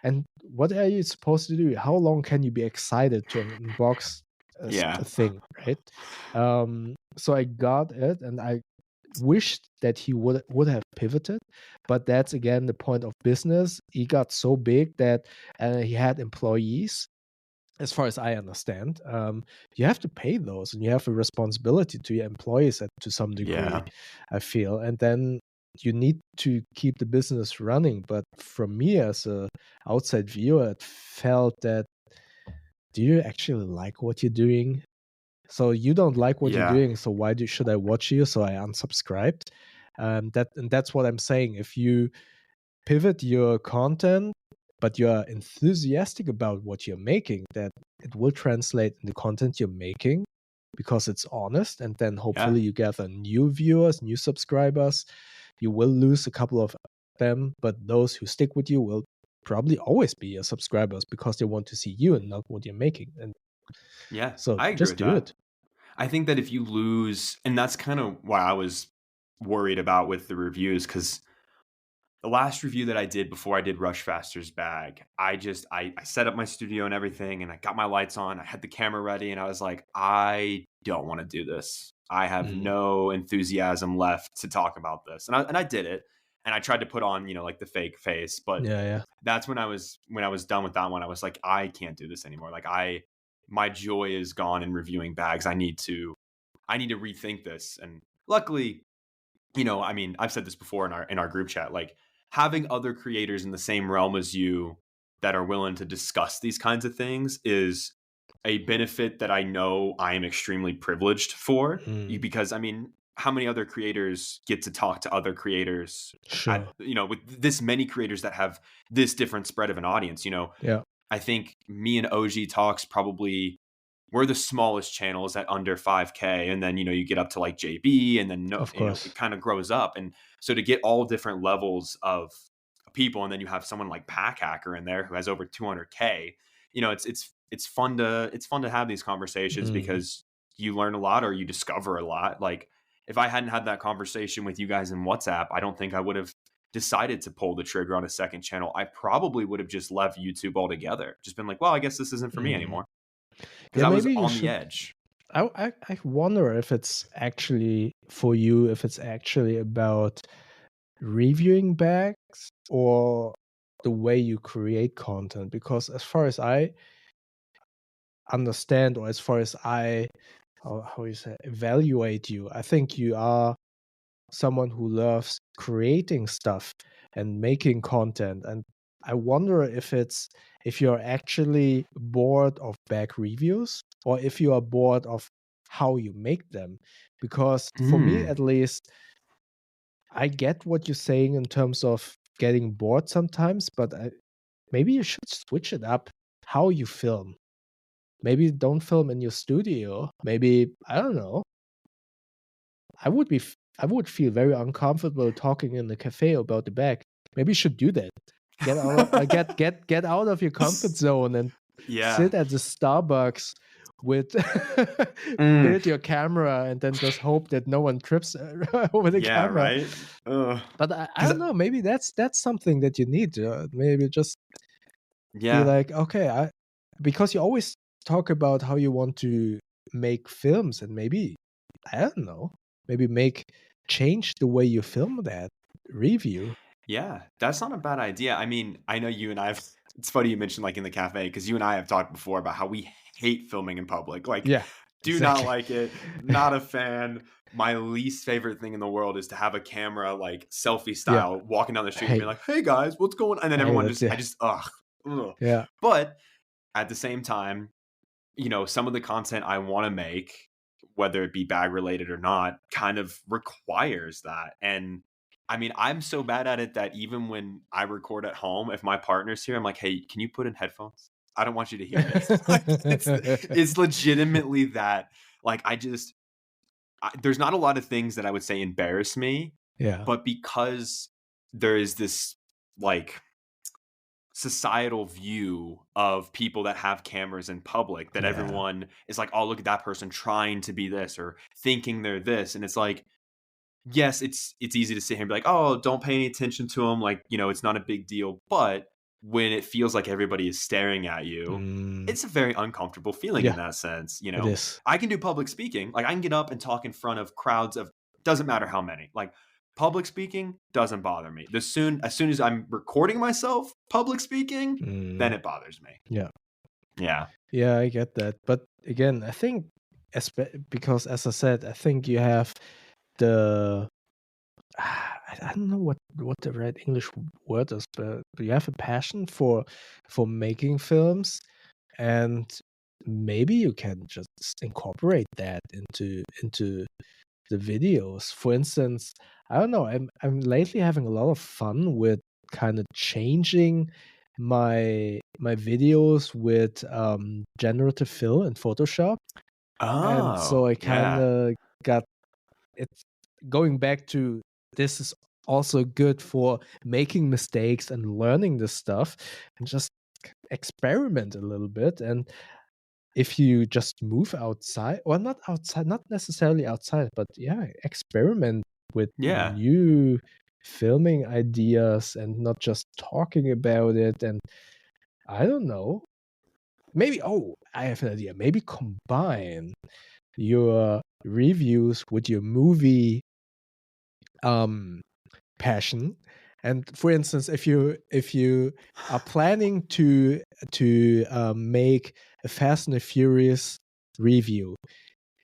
and what are you supposed to do? How long can you be excited to unbox Yeah. a thing, right? So I got it, and I wished that he would have pivoted, but that's again the point of business. He got so big that he had employees, as far as I understand. You have to pay those, and you have a responsibility to your employees to some degree, Yeah. I feel, and then you need to keep the business running. But from me as a outside viewer, it felt that, do you actually like what you're doing? So you don't like what you're Yeah. doing, so why should I watch you? So I unsubscribed. That's what I'm saying. If you pivot your content, but you're enthusiastic about what you're making, that it will translate in the content you're making because it's honest, and then Yeah. hopefully you gather new viewers, new subscribers. You will lose a couple of them, but those who stick with you will probably always be your subscribers because they want to see you and not what you're making. And Yeah. so I agree just with do that. it. I think that if you lose, and that's kind of why I was worried about with the reviews, because the last review that I did before I did Rush Faster's bag, I set up my studio and everything, and I got my lights on, I had the camera ready, and I was like, I don't want to do this. I have Mm. no enthusiasm left to talk about this. And I did it. And I tried to put on, like the fake face, but Yeah. that's when I was done with that one. I was like, I can't do this anymore. Like my joy is gone in reviewing bags. I need to rethink this. And luckily, I mean, I've said this before in our group chat, like having other creators in the same realm as you that are willing to discuss these kinds of things is a benefit that I know I am extremely privileged for. Mm. Because I mean, how many other creators get to talk to other creators Sure. with this many creators that have this different spread of an audience? Yeah. I think me and OG Talks probably, we're the smallest channels at under 5K. And then, you get up to like JB, and then, Of course. it kind of grows up. And so to get all different levels of people, and then you have someone like Pack Hacker in there who has over 200K, it's fun to have these conversations because you learn a lot, or you discover a lot. Like, if I hadn't had that conversation with you guys in WhatsApp, I don't think I would have decided to pull the trigger on a second channel. I probably would have just left YouTube altogether. Just been like, well, I guess this isn't for me anymore. Because Yeah, I was maybe you on the should. edge. I wonder if it's actually for you, if it's actually about reviewing bags or the way you create content. Because as far as I understand, or as far as I, how you say, evaluate you, I think you are someone who loves creating stuff and making content. And I wonder if you're actually bored of bag reviews, or if you are bored of how you make them. Because for me, at least, I get what you're saying in terms of getting bored sometimes, but maybe you should switch it up how you film. Maybe don't film in your studio. Maybe, I don't know. I would feel very uncomfortable talking in the cafe about the bag. Maybe you should do that. Get out, get out of your comfort zone and sit at the Starbucks with build your camera, and then just hope that no one trips over the camera. Right. But I don't know. Maybe that's something that you need. Maybe just be like, okay, because you always talk about how you want to make films, and maybe, I don't know, maybe change the way you film that review. Yeah, that's not a bad idea. I mean, I know you and I have, it's funny you mentioned like in the cafe, because you and I have talked before about how we hate filming in public. Like, not like it, not a fan. My least favorite thing in the world is to have a camera, like selfie style, walking down the street and being like, hey guys, what's going on? And then everyone ugh. Yeah. But at the same time, some of the content I want to make, whether it be bag related or not, kind of requires that. And I mean, I'm so bad at it that even when I record at home, if my partner's here, I'm like, hey, can you put in headphones? I don't want you to hear this. It's legitimately that. Like, there's not a lot of things that I would say embarrass me. Yeah. But because there is this like societal view of people that have cameras in public, that everyone is like, oh, look at that person trying to be this or thinking they're this. And it's like, yes, it's easy to sit here and be like, oh, don't pay any attention to them. Like, it's not a big deal. But when it feels like everybody is staring at you, it's a very uncomfortable feeling in that sense. It is. I can do public speaking. Like, I can get up and talk in front of crowds of, doesn't matter how many. Like, public speaking doesn't bother me. As soon as I'm recording myself public speaking, then it bothers me. Yeah, I get that. But again, I think because, as I said, I think you have the I don't know what the right English word is, but you have a passion for making films, and maybe you can just incorporate that into the videos. For instance, I don't know, I'm lately having a lot of fun with kind of changing my videos with generative fill in Photoshop. And so I kind of got it's going back to, this is also good for making mistakes and learning this stuff, and just experiment a little bit. And if you just move outside, or not outside, not necessarily outside, but experiment with new filming ideas and not just talking about it. And I don't know, maybe, I have an idea. Maybe combine your reviews with your movie passion. And for instance, if you are planning to make a Fast and the Furious review,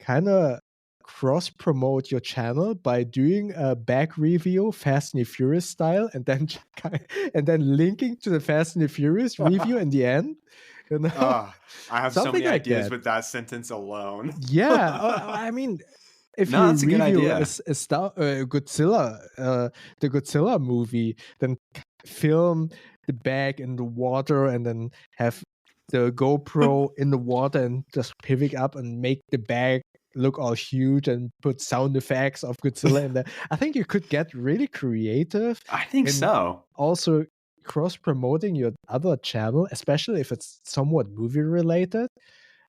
kind of cross promote your channel by doing a back review Fast and the Furious style, and then linking to the Fast and the Furious review in the end. I have so many like ideas that. with that sentence alone. I mean, if you that's a good review idea. Godzilla, the Godzilla movie, then film the bag in the water, and then have the GoPro in the water and just pivot up and make the bag look all huge and put sound effects of Godzilla in there. I think you could get really creative. I think and so. Also cross promoting your other channel, especially if it's somewhat movie related,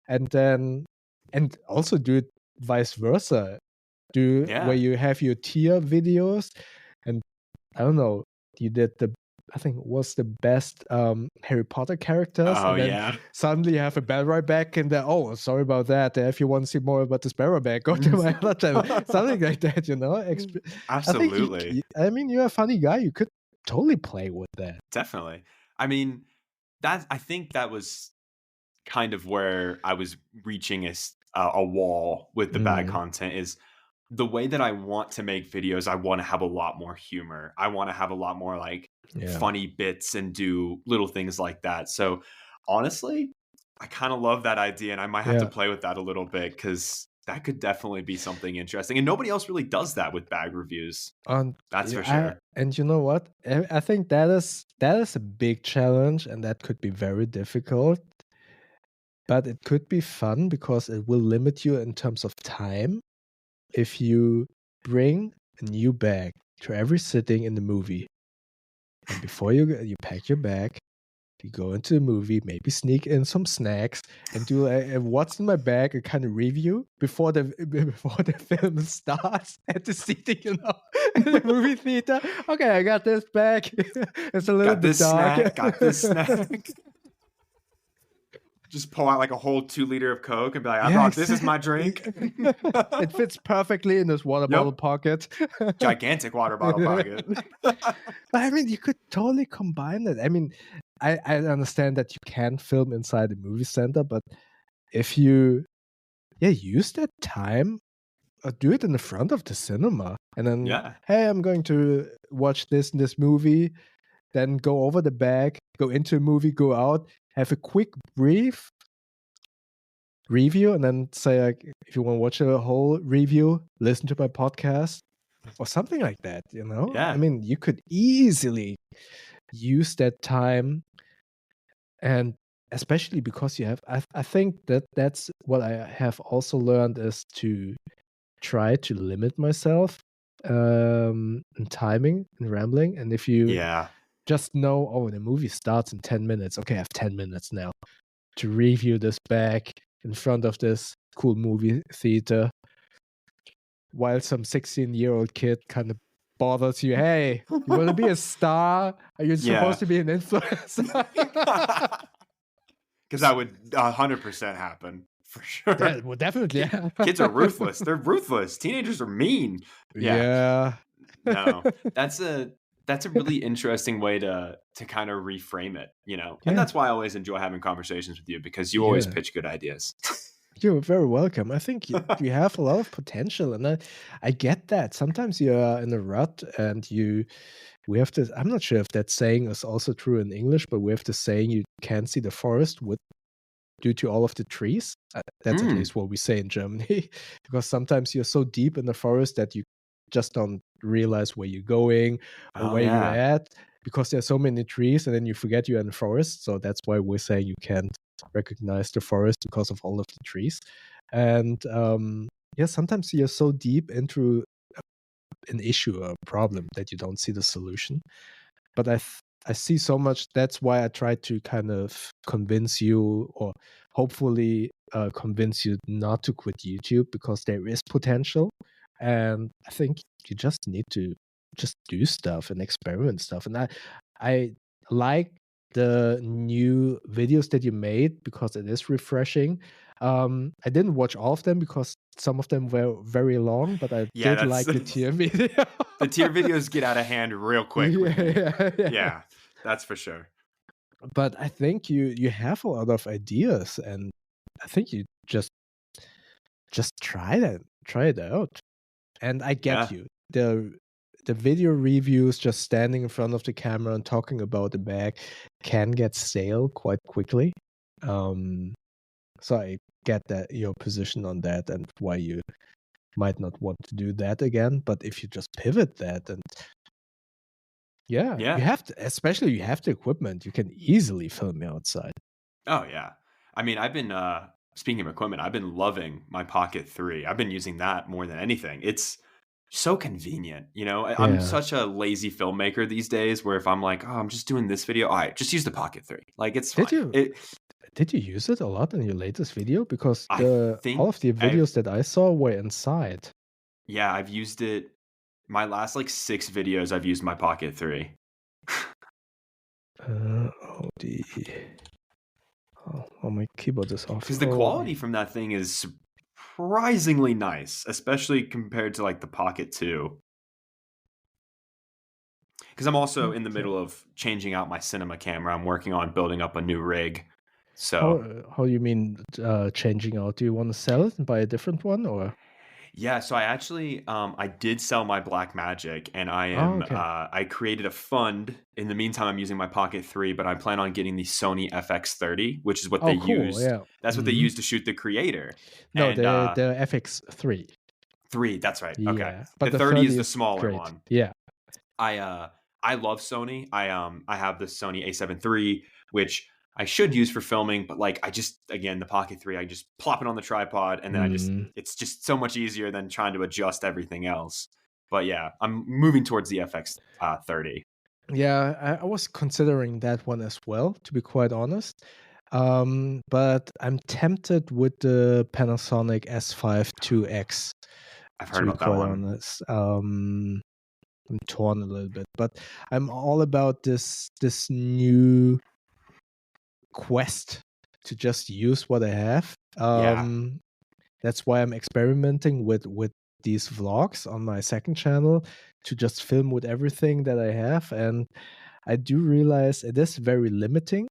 and also do it vice versa. Where you have your tier videos, and I don't know, you did I think it was the best Harry Potter characters, Oh, and then yeah. suddenly you have a battle back and oh, sorry about that. If you want to see more about this battle back, go to my other channel. Something like that, Absolutely. I mean, you're a funny guy. You could totally play with that. Definitely. I mean, I think that was kind of where I was reaching a wall with the bad content is the way that I want to make videos. I want to have a lot more humor. I want to have a lot more like funny bits and do little things like that. So honestly, I kind of love that idea, and I might have to play with that a little bit because that could definitely be something interesting. And nobody else really does that with bag reviews. That's for sure. And you know what? I think that is a big challenge, and that could be very difficult. But it could be fun because it will limit you in terms of time. If you bring a new bag to every sitting in the movie, and before you pack your bag, you go into the movie, maybe sneak in some snacks, and do a what's in my bag, a kind of review before the film starts at the seating, in the movie theater. Okay, I got this bag. It's a little bit dark. Got this snack. Just pull out like a whole 2 liter of Coke and be like, I brought this as my drink. It fits perfectly in this water bottle pocket. Gigantic water bottle pocket. But I mean, you could totally combine it. I mean, I understand that you can film inside the movie center, but if you use that time, do it in the front of the cinema. And then, hey, I'm going to watch this movie, then go over the bag, go into a movie, go out, have a quick brief review, and then say, like, if you want to watch a whole review, listen to my podcast or something like that, I mean, you could easily use that time, and especially because you have I think that's what I have also learned, is to try to limit myself in timing and rambling. And if you just know, oh, the movie starts in 10 minutes. Okay, I have 10 minutes now to review this bag in front of this cool movie theater, while some 16-year-old kid kind of bothers you. Hey, you want to be a star? Are you supposed to be an influencer? Because that would 100% happen. For sure. Well, definitely. Yeah. Kids are ruthless. They're ruthless. Teenagers are mean. Yeah. No, that's a really interesting way to kind of reframe it, And that's why I always enjoy having conversations with you, because you always pitch good ideas. You're very welcome. I think you have a lot of potential, and I get that. Sometimes you're in a rut, and we have to. I'm not sure if that saying is also true in English, but we have the saying you can't see the forest due to all of the trees. That's at least what we say in Germany, because sometimes you're so deep in the forest that you just don't realize where you're going or where you're at, because there's so many trees, and then you forget you're in the forest. So that's why we're saying you can't recognize the forest because of all of the trees. And sometimes you're so deep into an issue or a problem that you don't see the solution. But I see so much. That's why I try to kind of convince you, or hopefully convince you not to quit YouTube, because there is potential. And I think you just need to just do stuff and experiment stuff. And I like the new videos that you made, because it is refreshing. I didn't watch all of them because some of them were very long, but I did like the tier video. The tier videos get out of hand real quick. Yeah, that's for sure. But I think you have a lot of ideas, and I think you just try it out. And I get you. The video reviews, just standing in front of the camera and talking about the bag, can get stale quite quickly. So I get that your position on that, and why you might not want to do that again. But if you just pivot that, and you have to, especially you have the equipment, you can easily film outside. Oh yeah. I mean, I've been speaking of equipment, I've been loving my Pocket 3. I've been using that more than anything. It's so convenient, you know. I'm Yeah. such a lazy filmmaker these days where if I'm like, "Oh, I'm just doing this video." All right, just use the Pocket 3. Like it's Did fine. you did you use it a lot in your latest video? Because I the all think of the videos that I saw were inside. I've used it my last like 6 videos I've used my Pocket 3. Odie. Oh, my keyboard is off. Cuz the quality from that thing is surprisingly nice, especially compared to like the Pocket 2. Because I'm also in the Okay. middle of changing out my cinema camera. I'm working on building up a new rig. How So, how you mean changing out? Do you want to sell it and buy a different one, or? yeah, so I actually I did sell my Black Magic and Oh, okay. I created a fund. In the meantime, I'm using my Pocket 3, but I plan on getting the Sony FX30, which is what they Oh, cool. used. Yeah. That's what they Mhm. used to shoot The Creator. No, And the FX3. 3, that's right. Okay. Yeah, The but the 30 is 30 the is smaller great. one. Yeah. I love Sony. I have the Sony A7 III, which I should use for filming, but like I just again the Pocket 3, I just plop it on the tripod and then Mm. it's just so much easier than trying to adjust everything else. But yeah, I'm moving towards the FX 30. Yeah, I was considering that one as well, to be quite honest. But I'm tempted with the Panasonic S5 2X, I've to heard be about that quite one. honest. I'm torn a little bit, but I'm all about this new quest to just use what I have. Yeah. That's why I'm experimenting with these vlogs on my second channel to just film with everything that I have, and I do realize it is very limiting.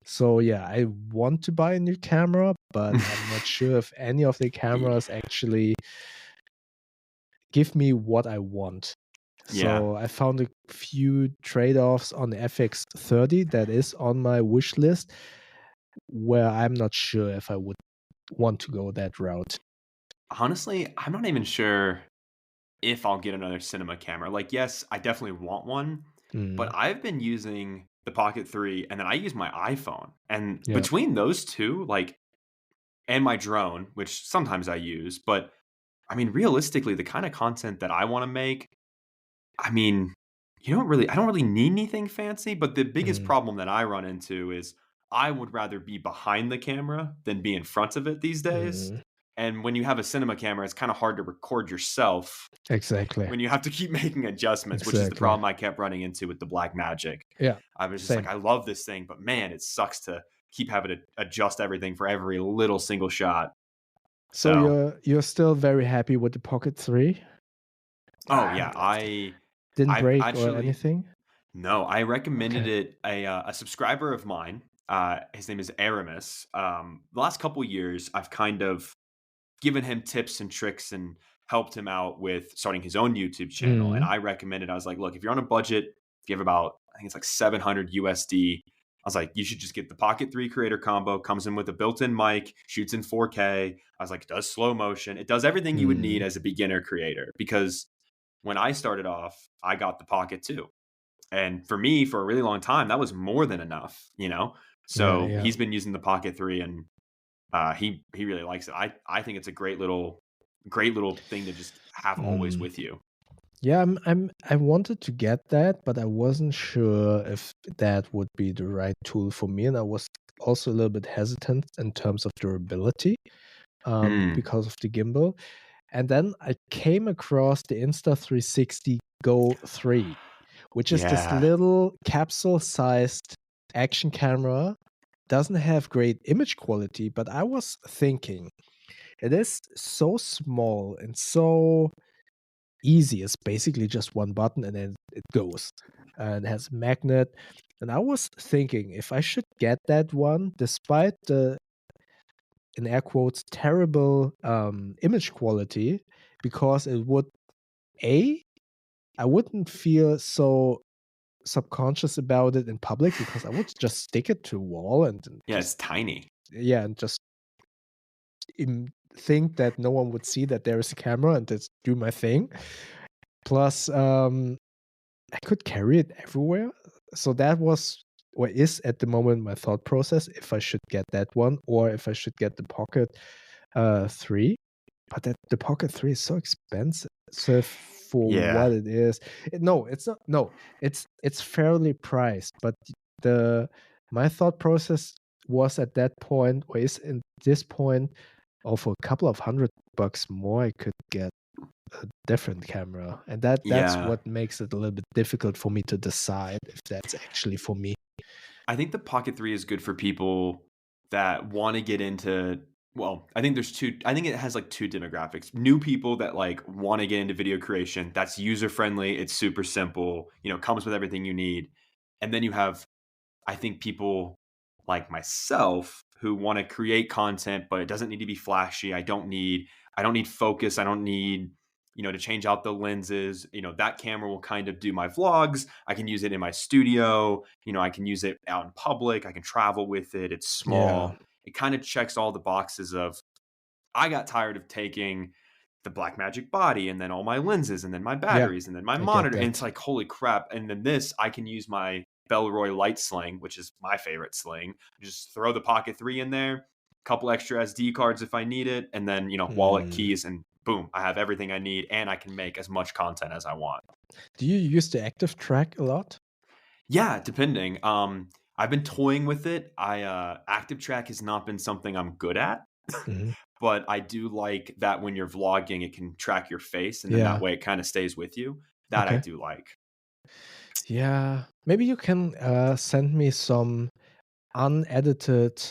So yeah, I want to buy a new camera, but I'm not sure if any of the cameras actually give me what I want. Yeah. So I found a few trade-offs on the FX30 that is on my wish list, where I'm not sure if I would want to go that route. Honestly, I'm not even sure if I'll get another cinema camera. Like, yes, I definitely want one, but Mm, I've been using the Pocket 3 and then I use my iPhone. And yeah. between those two, like, and my drone, which sometimes I use, but I mean, realistically, the kind of content that I want to make, I mean, I don't really need anything fancy, but the biggest Mm, problem that I run into is I would rather be behind the camera than be in front of it these days. mm, And when you have a cinema camera, it's kind of hard to record yourself exactly. when you have to keep making adjustments, which is the Exactly. problem I kept running into with the Black Magic. Yeah. I was just like, Same. I love this thing, but man, it sucks to keep having to adjust everything for every little single shot. So So, you're still very happy with the Pocket 3? oh Ah, yeah, didn't I've break or actually anything? no, I recommended Okay. it a subscriber of mine. His name is Aramis. The last couple years, I've kind of given him tips and tricks and helped him out with starting his own YouTube channel. And Mm, I recommended, I was like, look, if you're on a budget, if you have about, I think it's like 700 USD, I was like, you should just get the Pocket 3 Creator combo, comes in with a built-in mic, shoots in 4K. I was like, it does slow motion. It does everything you would need mm, as a beginner creator. Because when I started off, I got the Pocket 2. And for me, for a really long time, that was more than enough, you know? yeah, So yeah. he's been using the Pocket 3 and he really likes it. I think it's a great little thing to just have always Mm. with you. Yeah, I wanted to get that, but I wasn't sure if that would be the right tool for me, and I was also a little bit hesitant in terms of durability, Mm, because of the gimbal. And then I came across the Insta360 Go 3, which is this yeah. little capsule-sized action camera. Doesn't have great image quality, but I was thinking it is so small and so easy. It's basically just one button and then it goes. And it has a magnet. And I was thinking if I should get that one, despite the, in air quotes, terrible image quality, because it would, I wouldn't feel so subconscious about it in public because I would just stick it to a wall and Yeah, just, it's tiny. yeah, and just think that no one would see that there is a camera and just do my thing. Plus, I could carry it everywhere. So that was or is at the moment my thought process if I should get that one or if I should get the Pocket 3. But the Pocket 3 is so expensive for Yeah. what it is. No, it's not. No, it's fairly priced. But my thought process was at that point, or is in this point, for a couple of $100 more, I could get a different camera, and that's Yeah. what makes it a little bit difficult for me to decide if that's actually for me. I think the Pocket 3 is good for people that want to get into, well, I think it has like two demographics. New people that like want to get into video creation, that's user friendly, it's super simple, comes with everything you need. And then you have, I think, people like myself who want to create content, but it doesn't need to be flashy. I don't need focus. I don't need, to change out the lenses. That camera will kind of do my vlogs. I can use it in my studio. I can use it out in public. I can travel with it. It's small. Yeah. It kind of checks all the boxes of, I got tired of taking the Blackmagic body and then all my lenses and then my batteries and then my monitor. And it's like, holy crap. And then this, I can use my Bellroy light sling, which is my favorite sling. Just throw the Pocket 3 in there, couple extra SD cards if I need it, and then, wallet, keys, and boom, I have everything I need, and I can make as much content as I want. Do you use the active track a lot? Yeah, depending. I've been toying with it. Active track has not been something I'm good at. But I do like that when you're vlogging, it can track your face, and then that way it kind of stays with you. That I do like. Yeah, maybe you can send me some unedited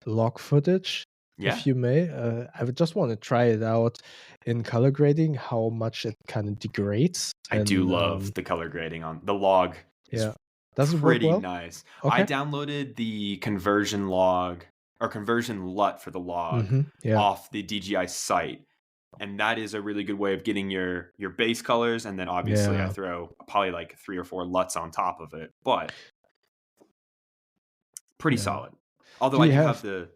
log footage, if you may. I would just want to try it out in color grading, how much it kind of degrades. I do love the color grading on the log. Yeah, does it work pretty well? nice. Okay. I downloaded the conversion log or conversion LUT for the log off the DJI site. And that is a really good way of getting your base colors. And then obviously I throw probably like 3 or 4 LUTs on top of it, but pretty solid. Although I do have the,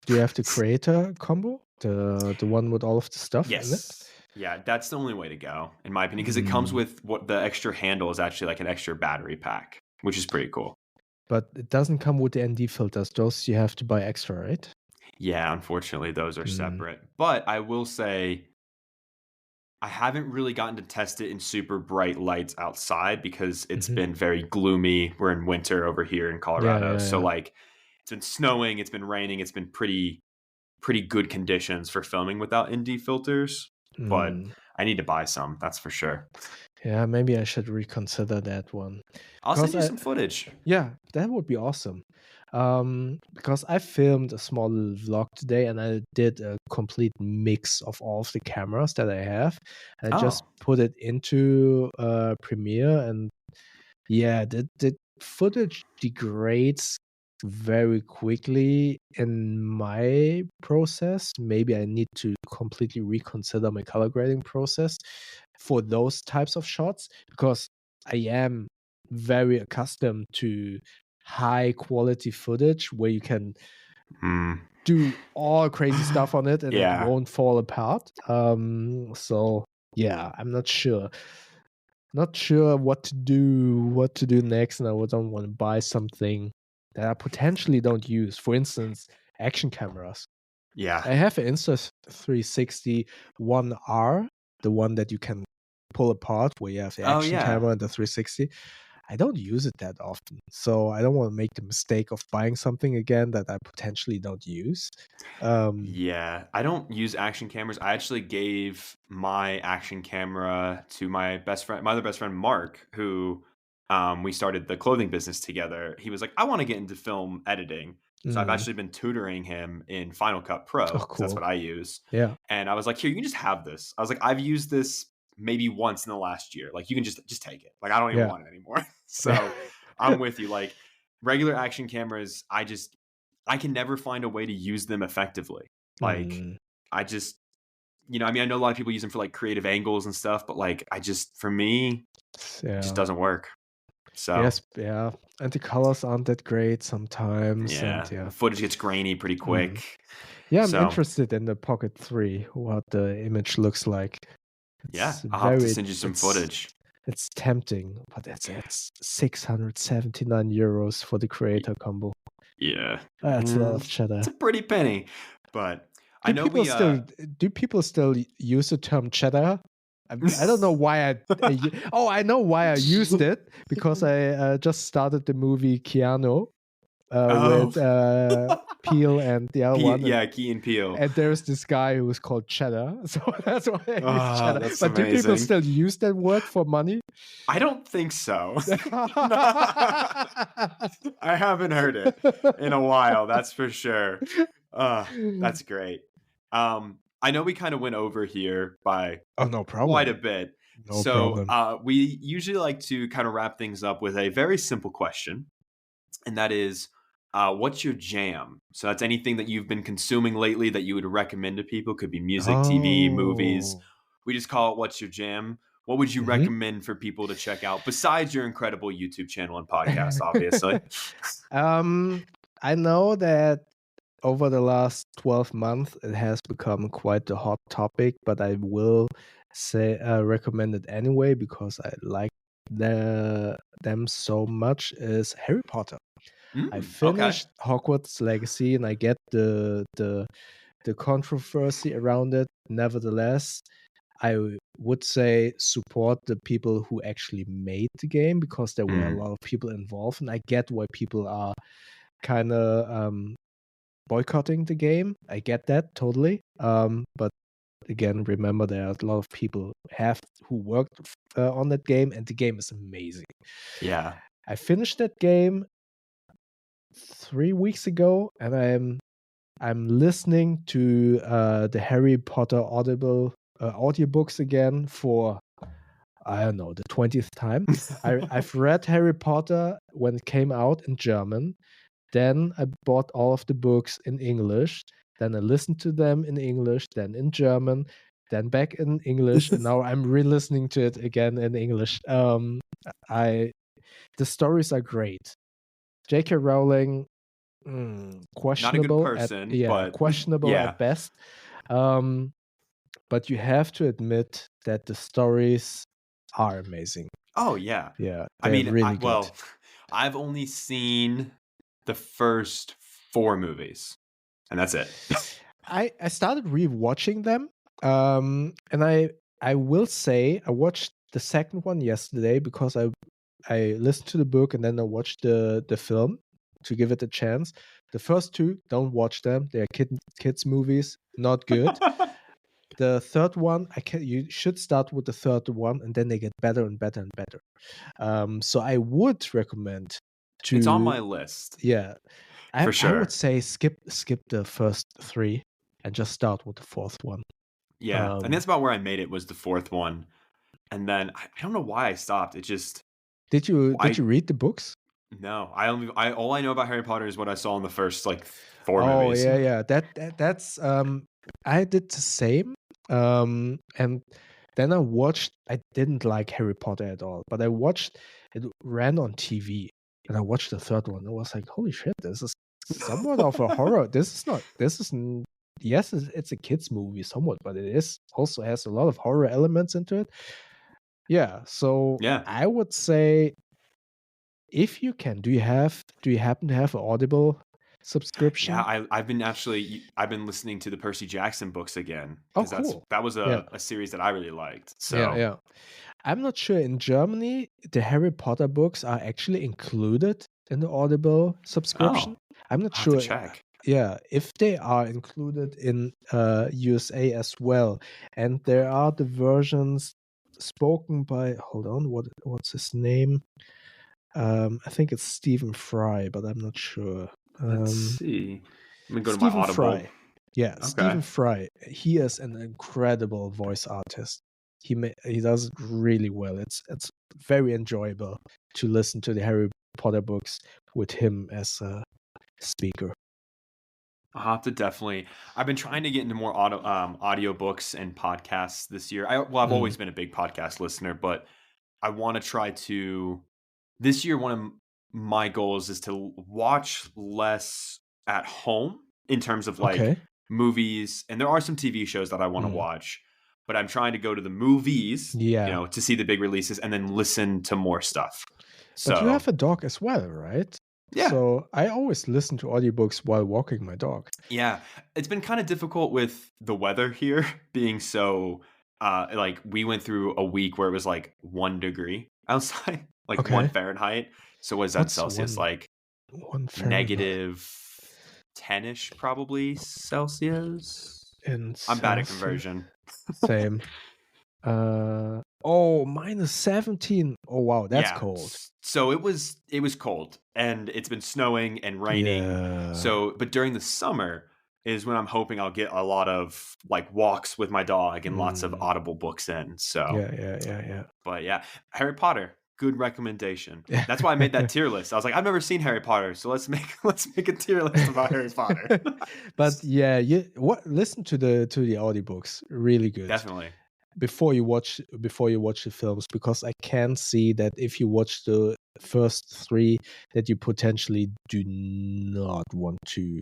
Do you have the creator combo? The one with all of the stuff in it? Yes. Yeah, that's the only way to go, in my opinion, because it comes with what the extra handle is actually like an extra battery pack, which is pretty cool. But it doesn't come with the ND filters. Those you have to buy extra, right? Yeah, unfortunately, those are separate. But I will say, I haven't really gotten to test it in super bright lights outside because it's been very gloomy. We're in winter over here in Colorado. So like it's been snowing, it's been raining, it's been pretty good conditions for filming without ND filters. But I need to buy some, that's for sure. Yeah, maybe I should reconsider that one. I'll send you some footage. Yeah, that would be awesome. Because I filmed a small little vlog today and I did a complete mix of all of the cameras that I have. And I just put it into Premiere, and the footage degrades very quickly in my process. Maybe I need to completely reconsider my color grading process for those types of shots, because I am very accustomed to high quality footage where you can do all crazy stuff on it and it won't fall apart. So yeah, I'm not sure what to do next, and I don't want to buy something that I potentially don't use. For instance, action cameras. Yeah, I have an Insta360 1R, the one that you can pull apart, where you have the action camera and the 360. I don't use it that often, so I don't want to make the mistake of buying something again that I potentially don't use. I don't use action cameras. I actually gave my action camera to my other best friend, Mark, who we started the clothing business together. He was like, I want to get into film editing. So I've actually been tutoring him in Final Cut Pro. Cool. That's what I use. Yeah. And I was like, here, you can just have this. I was like, I've used this maybe once in the last year. Like, you can just take it. Like, I don't even want it anymore. So I'm with you. Like, regular action cameras, I can never find a way to use them effectively. Like, I just, I know a lot of people use them for like creative angles and stuff, but like, for me, it just doesn't work. So and the colors aren't that great sometimes. The footage gets grainy pretty quick. I'm interested in the Pocket 3, what the image looks like. I'll have to send you some footage. It's tempting, but it's 679 euros for the creator combo. Yeah. That's a lot of cheddar. It's a pretty penny. But I know we Do people still use the term cheddar? I don't know why I know why I used it, because I just started the movie Keanu with Peele and the other one. Key and Peele. And there's this guy who was called Cheddar, so that's why I use cheddar. That's but do people amazing. still use that word for money? I don't think so. I haven't heard it in a while, that's for sure. That's great. I know we kind of went over here by no problem. quite a bit. No problem. We usually like to kind of wrap things up with a very simple question, and that is, what's your jam? So that's anything that you've been consuming lately that you would recommend to people. Could be music, TV, movies. We just call it what's your jam. What would you recommend for people to check out besides your incredible YouTube channel and podcast, obviously? I know that over the last 12 months, it has become quite a hot topic, but I will say recommend it anyway because I like them so much, is Harry Potter. I finished Hogwarts Legacy and I get the controversy around it. Nevertheless, I would say support the people who actually made the game, because there were a lot of people involved, and I get why people are kind of boycotting the game. I get that totally. But again, remember there are a lot of people who worked on that game, and the game is amazing. Yeah. I finished that game 3 weeks ago, and I'm listening to the Harry Potter audiobooks again for, I don't know, the 20th time. I've read Harry Potter when it came out in German. Then I bought all of the books in English. Then I listened to them in English, then in German, then back in English, and now I'm re-listening to it again in English. The stories are great. J.K. Rowling, questionable. Not a good person, but questionable at best. But you have to admit that the stories are amazing. Oh yeah, yeah. I mean, really good. I've only seen the first 4 movies, and that's it. I started rewatching them, and I will say I watched the second one yesterday because I listened to the book and then I watched the film to give it a chance. The first 2, don't watch them. They're kids movies, not good. The third one, you should start with the third one, and then they get better and better and better. So I would recommend to. It's on my list. Yeah, for sure. I would say skip the first 3 and just start with the 4th one. Yeah, and that's about where I made it, was the 4th one, and then I don't know why I stopped. It just. Did you read the books? No, all I know about Harry Potter is what I saw in the first 4 movies. Oh yeah. That's I did the same. And then I didn't like Harry Potter at all, but I watched it ran on TV, and I watched the 3rd one. I was like, holy shit, this is somewhat of a horror. Yes, it's a kids movie somewhat, but it also has a lot of horror elements into it. Yeah, so I would say, if you can, do you happen to have an Audible subscription? Yeah, I've been listening to the Percy Jackson books again. Oh, cool. That was a series that I really liked. So yeah. I'm not sure in Germany the Harry Potter books are actually included in the Audible subscription. I'm not sure. Have to check. Yeah, if they are included in USA as well, and there are the versions spoken by. Hold on, what's his name? I think it's Stephen Fry, but I'm not sure. Let's see. Let me go to Stephen my Audible. Fry. Yeah, Okay. Stephen Fry. He is an incredible voice artist. He does it really well. It's very enjoyable to listen to the Harry Potter books with him as a speaker. I'll have to definitely. I've been trying to get into more audio books and podcasts this year. I've always been a big podcast listener, but I want to try to. This year, one of my goals is to watch less at home in terms of movies, and there are some TV shows that I want to watch, but I'm trying to go to the movies, Yeah. to see the big releases and then listen to more stuff. But you So have a dog as well, right? yeah. So I always listen to audiobooks while walking my dog. Yeah, it's been kind of difficult with the weather here being so like we went through a week where it was like 1 degree outside, like 1 Okay. Fahrenheit. So what is that What's Celsius? Like one Fahrenheit negative 10-ish probably Celsius. in I'm bad at Celsius? conversion. Same. -17. Oh wow, that's Yeah. cold. So it was cold and it's been snowing and raining. Yeah. So but during the summer is when I'm hoping I'll get a lot of like walks with my dog and lots of audible books in. So Yeah. but yeah, Harry Potter, good recommendation. That's why I made that tier list. I was like, I've never seen Harry Potter, so let's make a tier list about Harry Potter. But yeah, listen to the audiobooks. Really good. Definitely. Before you watch the films, because I can see that if you watch the first 3 that you potentially do not want to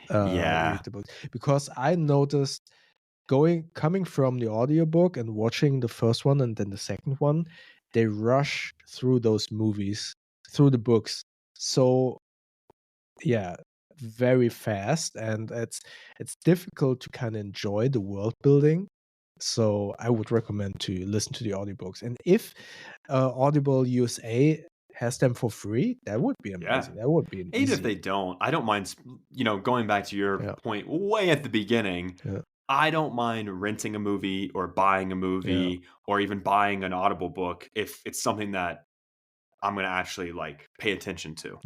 Yeah. read the book. Because I noticed coming from the audiobook and watching the first one and then the second one, they rush through those through the books. So yeah, very fast, and it's difficult to kind of enjoy the world building. So I would recommend to listen to the audiobooks. And if Audible USA has them for free, that would be amazing. That would be Even easy. if they don't, I don't mind, going back to your point way at the beginning, I don't mind renting a movie or buying a movie or even buying an Audible book if it's something that I'm going to actually like pay attention to.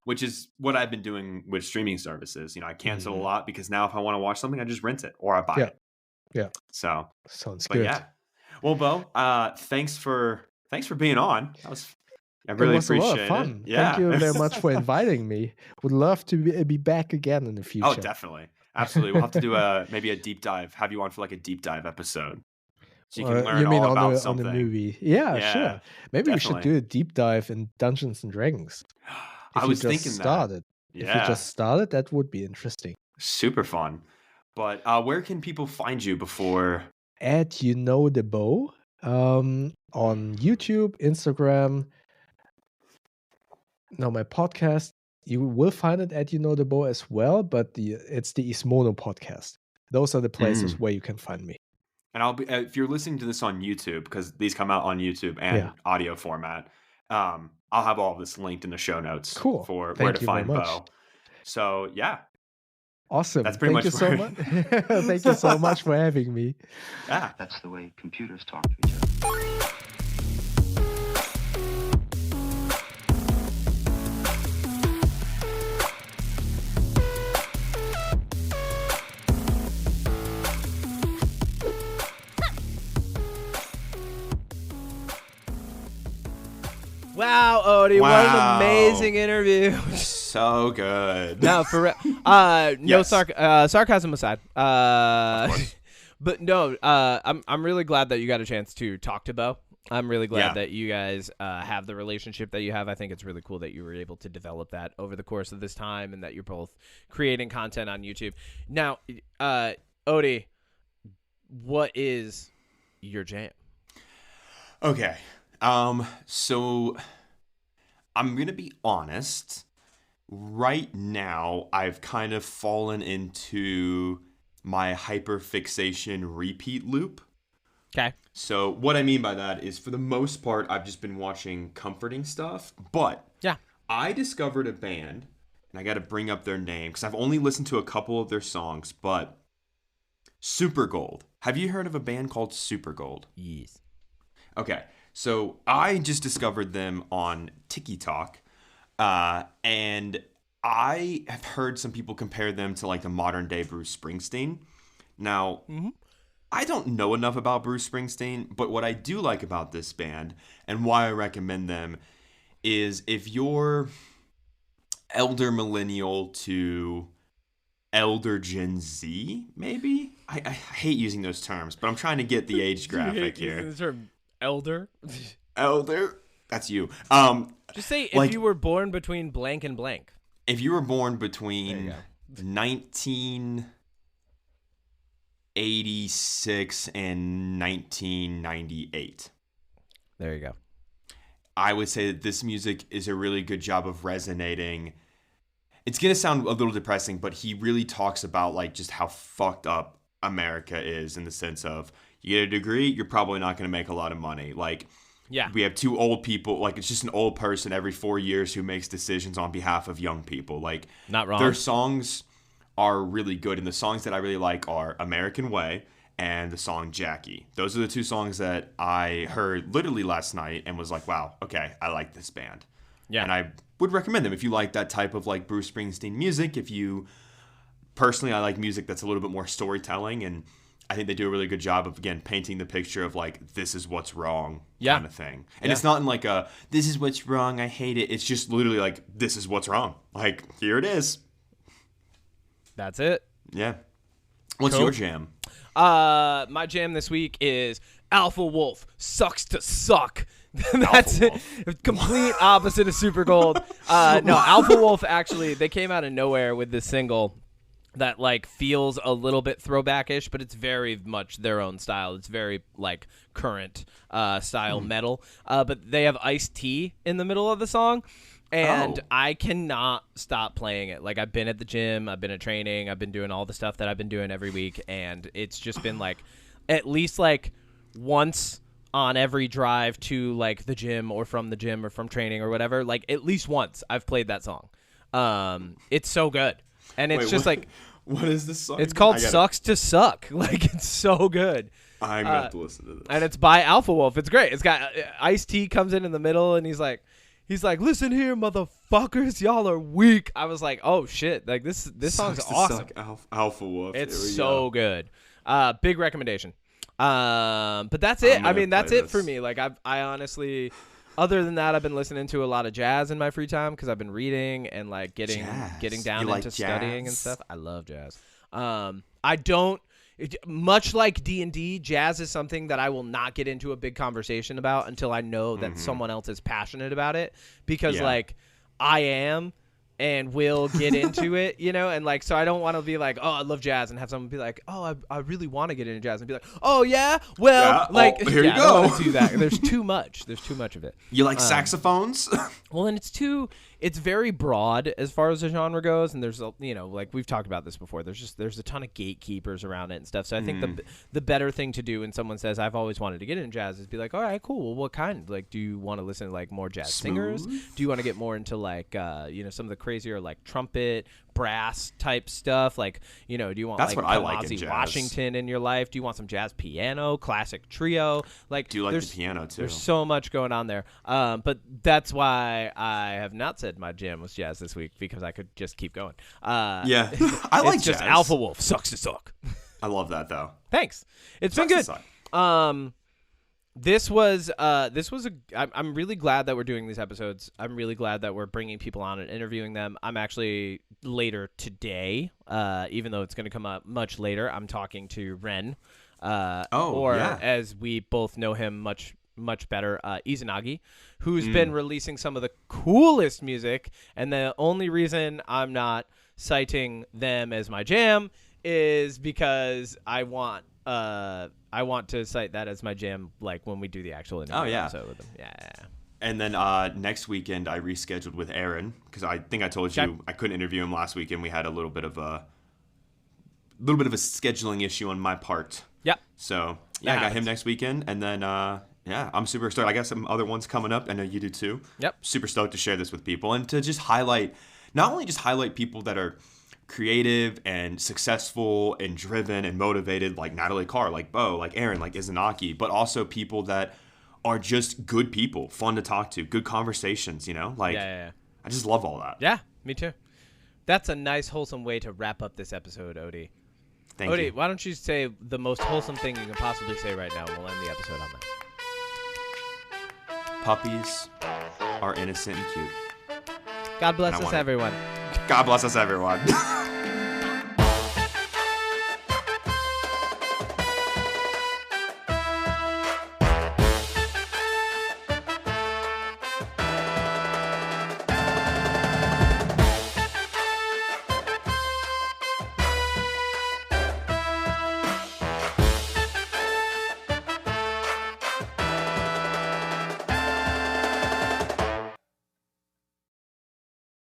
Which is what I've been doing with streaming services. I cancel a lot because now if I want to watch something, I just rent it or I buy it. Yeah. So sounds but good. Yeah. Well, Bo, thanks for being on. I It really was appreciate a lot of fun. it. Yeah. Thank you very much for inviting me. Would love to be back again in the future. Oh, definitely. Absolutely. We'll have to do maybe a deep dive, have you on for like a deep dive episode. So you can learn you mean all about on something. the movie? Yeah, sure. Maybe we should definitely. do a deep dive in Dungeons and Dragons. I was thinking started. that. If you just started, that would be interesting. Super fun. But where can people find you before? At the Bo on YouTube, Instagram. Now my podcast, you will find it at the Bo as well, but it's the Ismono podcast. Those are the places where you can find me. And I'll be if you're listening to this on YouTube, because these come out on YouTube and audio format. I'll have all of this linked in the show notes for where to find Bo. So yeah. Awesome. That's pretty much so much. Thank you so much for having me. Yeah. That's the way computers talk to each other. Wow, Odie, what an amazing interview. So good. No, for real. No sarcasm aside. But no, I'm really glad that you got a chance to talk to Bo. I'm really glad that you guys have the relationship that you have. I think it's really cool that you were able to develop that over the course of this time and that you're both creating content on YouTube. Now, Odie, what is your jam? Okay. So I'm going to be honest. Right now, I've kind of fallen into my hyperfixation repeat loop. Okay. So what I mean by that is, for the most part, I've just been watching comforting stuff. But I discovered a band, and I got to bring up their name because I've only listened to a couple of their songs, but Super Gold. Have you heard of a band called Super Gold? Yes. Okay. So I just discovered them on TikTok, and I have heard some people compare them to like the modern day Bruce Springsteen. Now, I don't know enough about Bruce Springsteen, but what I do like about this band and why I recommend them is if you're elder millennial to elder Gen Z, maybe? I hate using those terms, but I'm trying to get the age graphic here. The term elder? Elder? That's you. Just say if you were born between blank and blank. If you were born between '86 and 1998. There you go. I would say that this music is a really good job of resonating. It's going to sound a little depressing, but he really talks about like just how fucked up America is in the sense of you get a degree, you're probably not going to make a lot of money. Like, Yeah. we have two old people, like it's just an old person every 4 years who makes decisions on behalf of young people. Like, Not wrong. their songs are really good, and the songs that I really like are American Way and the song Jackie. Those are the two songs that I heard literally last night and was like, wow, okay, I like this band. Yeah. And I would recommend them if you like that type of like Bruce Springsteen music. If you, personally, I like music that's a little bit more storytelling, and I think they do a really good job of, again, painting the picture of like, this is what's wrong kind of thing. And it's not in like a, this is what's wrong, I hate it. It's just literally like, this is what's wrong. Like, here it is. That's it. Yeah. What's Cool. your jam? My jam this week is Alpha Wolf Sucks to Suck. That's it. Complete opposite of Super Gold. No, Alpha Wolf actually, they came out of nowhere with this single that like feels a little bit throwback-ish, but it's very much their own style. It's very like current style metal. But they have iced tea in the middle of the song. And I cannot stop playing it. Like, I've been at the gym, I've been at training, I've been doing all the stuff that I've been doing every week, and it's just been like at least like once on every drive to like the gym or from the gym or from training or whatever, like at least once I've played that song. It's so good. And it's just like, what is this song? it's called Sucks to Suck. Like, it's so good. I'm going to have to listen to this. And it's by Alpha Wolf. It's great. It's got Ice-T comes in the middle, and he's like, listen here, motherfuckers, y'all are weak. I was like, oh shit, like this song's awesome. Alpha Wolf. It's so good. Big recommendation. But that's it. I mean, that's it for me. Like, I honestly, other than that, I've been listening to a lot of jazz in my free time because I've been reading and like getting down into studying and stuff. I love jazz. I don't. Much like D&D, jazz is something that I will not get into a big conversation about until I know that someone else is passionate about it, because like I am and will get into it, you know, and like, so I don't want to be like, oh, I love jazz, and have someone be like, oh, I really want to get into jazz, and be like, oh yeah, well, like, here you I go. don't want to do that. There's too much of it. You like saxophones? Well, and it's very broad as far as the genre goes, and there's like we've talked about this before. There's a ton of gatekeepers around it and stuff. So I think the better thing to do when someone says I've always wanted to get into jazz is be like, all right, cool. Well, what kind? Like, do you want to listen to like more jazz singers? Do you want to get more into like some of the crazier like trumpet, brass type stuff? Like, do you want That's like what I like in Kamasi jazz. Washington in your life? Do you want some jazz piano, classic trio? Like, Do you like the piano too? There's so much going on there. But that's why I have not said my jam was jazz this week, because I could just keep going. Yeah, I like it's just jazz. Alpha Wolf Sucks to Suck. I love that though. Thanks. It's Sucks been to good. suck. This was I'm really glad that we're doing these episodes. I'm really glad that we're bringing people on and interviewing them. I'm actually later today, even though it's going to come up much later, I'm talking to Ren, as we both know him much better, Izanagi, who's been releasing some of the coolest music, and the only reason I'm not citing them as my jam is because I want to cite that as my jam, like when we do the actual interview episode with them. Yeah. And then next weekend I rescheduled with Aaron, because I think I told you I couldn't interview him last weekend. We had a little bit of a scheduling issue on my part. Yep. So I got him next weekend, and then I'm super stoked. I got some other ones coming up. I know you do too. Yep. Super stoked to share this with people and to just highlight, not only just highlight people that are creative and successful and driven and motivated, like Natalie Carr, like Bo, like Aaron, like Izanaki, but also people that are just good people, fun to talk to, good conversations, Like, I just love all that. Yeah, me too. That's a nice, wholesome way to wrap up this episode, Odie. Thank Odie, you. why don't you say the most wholesome thing you can possibly say right now, and we'll end the episode on that. Puppies are innocent and cute. God bless us, everyone. God bless us, everyone.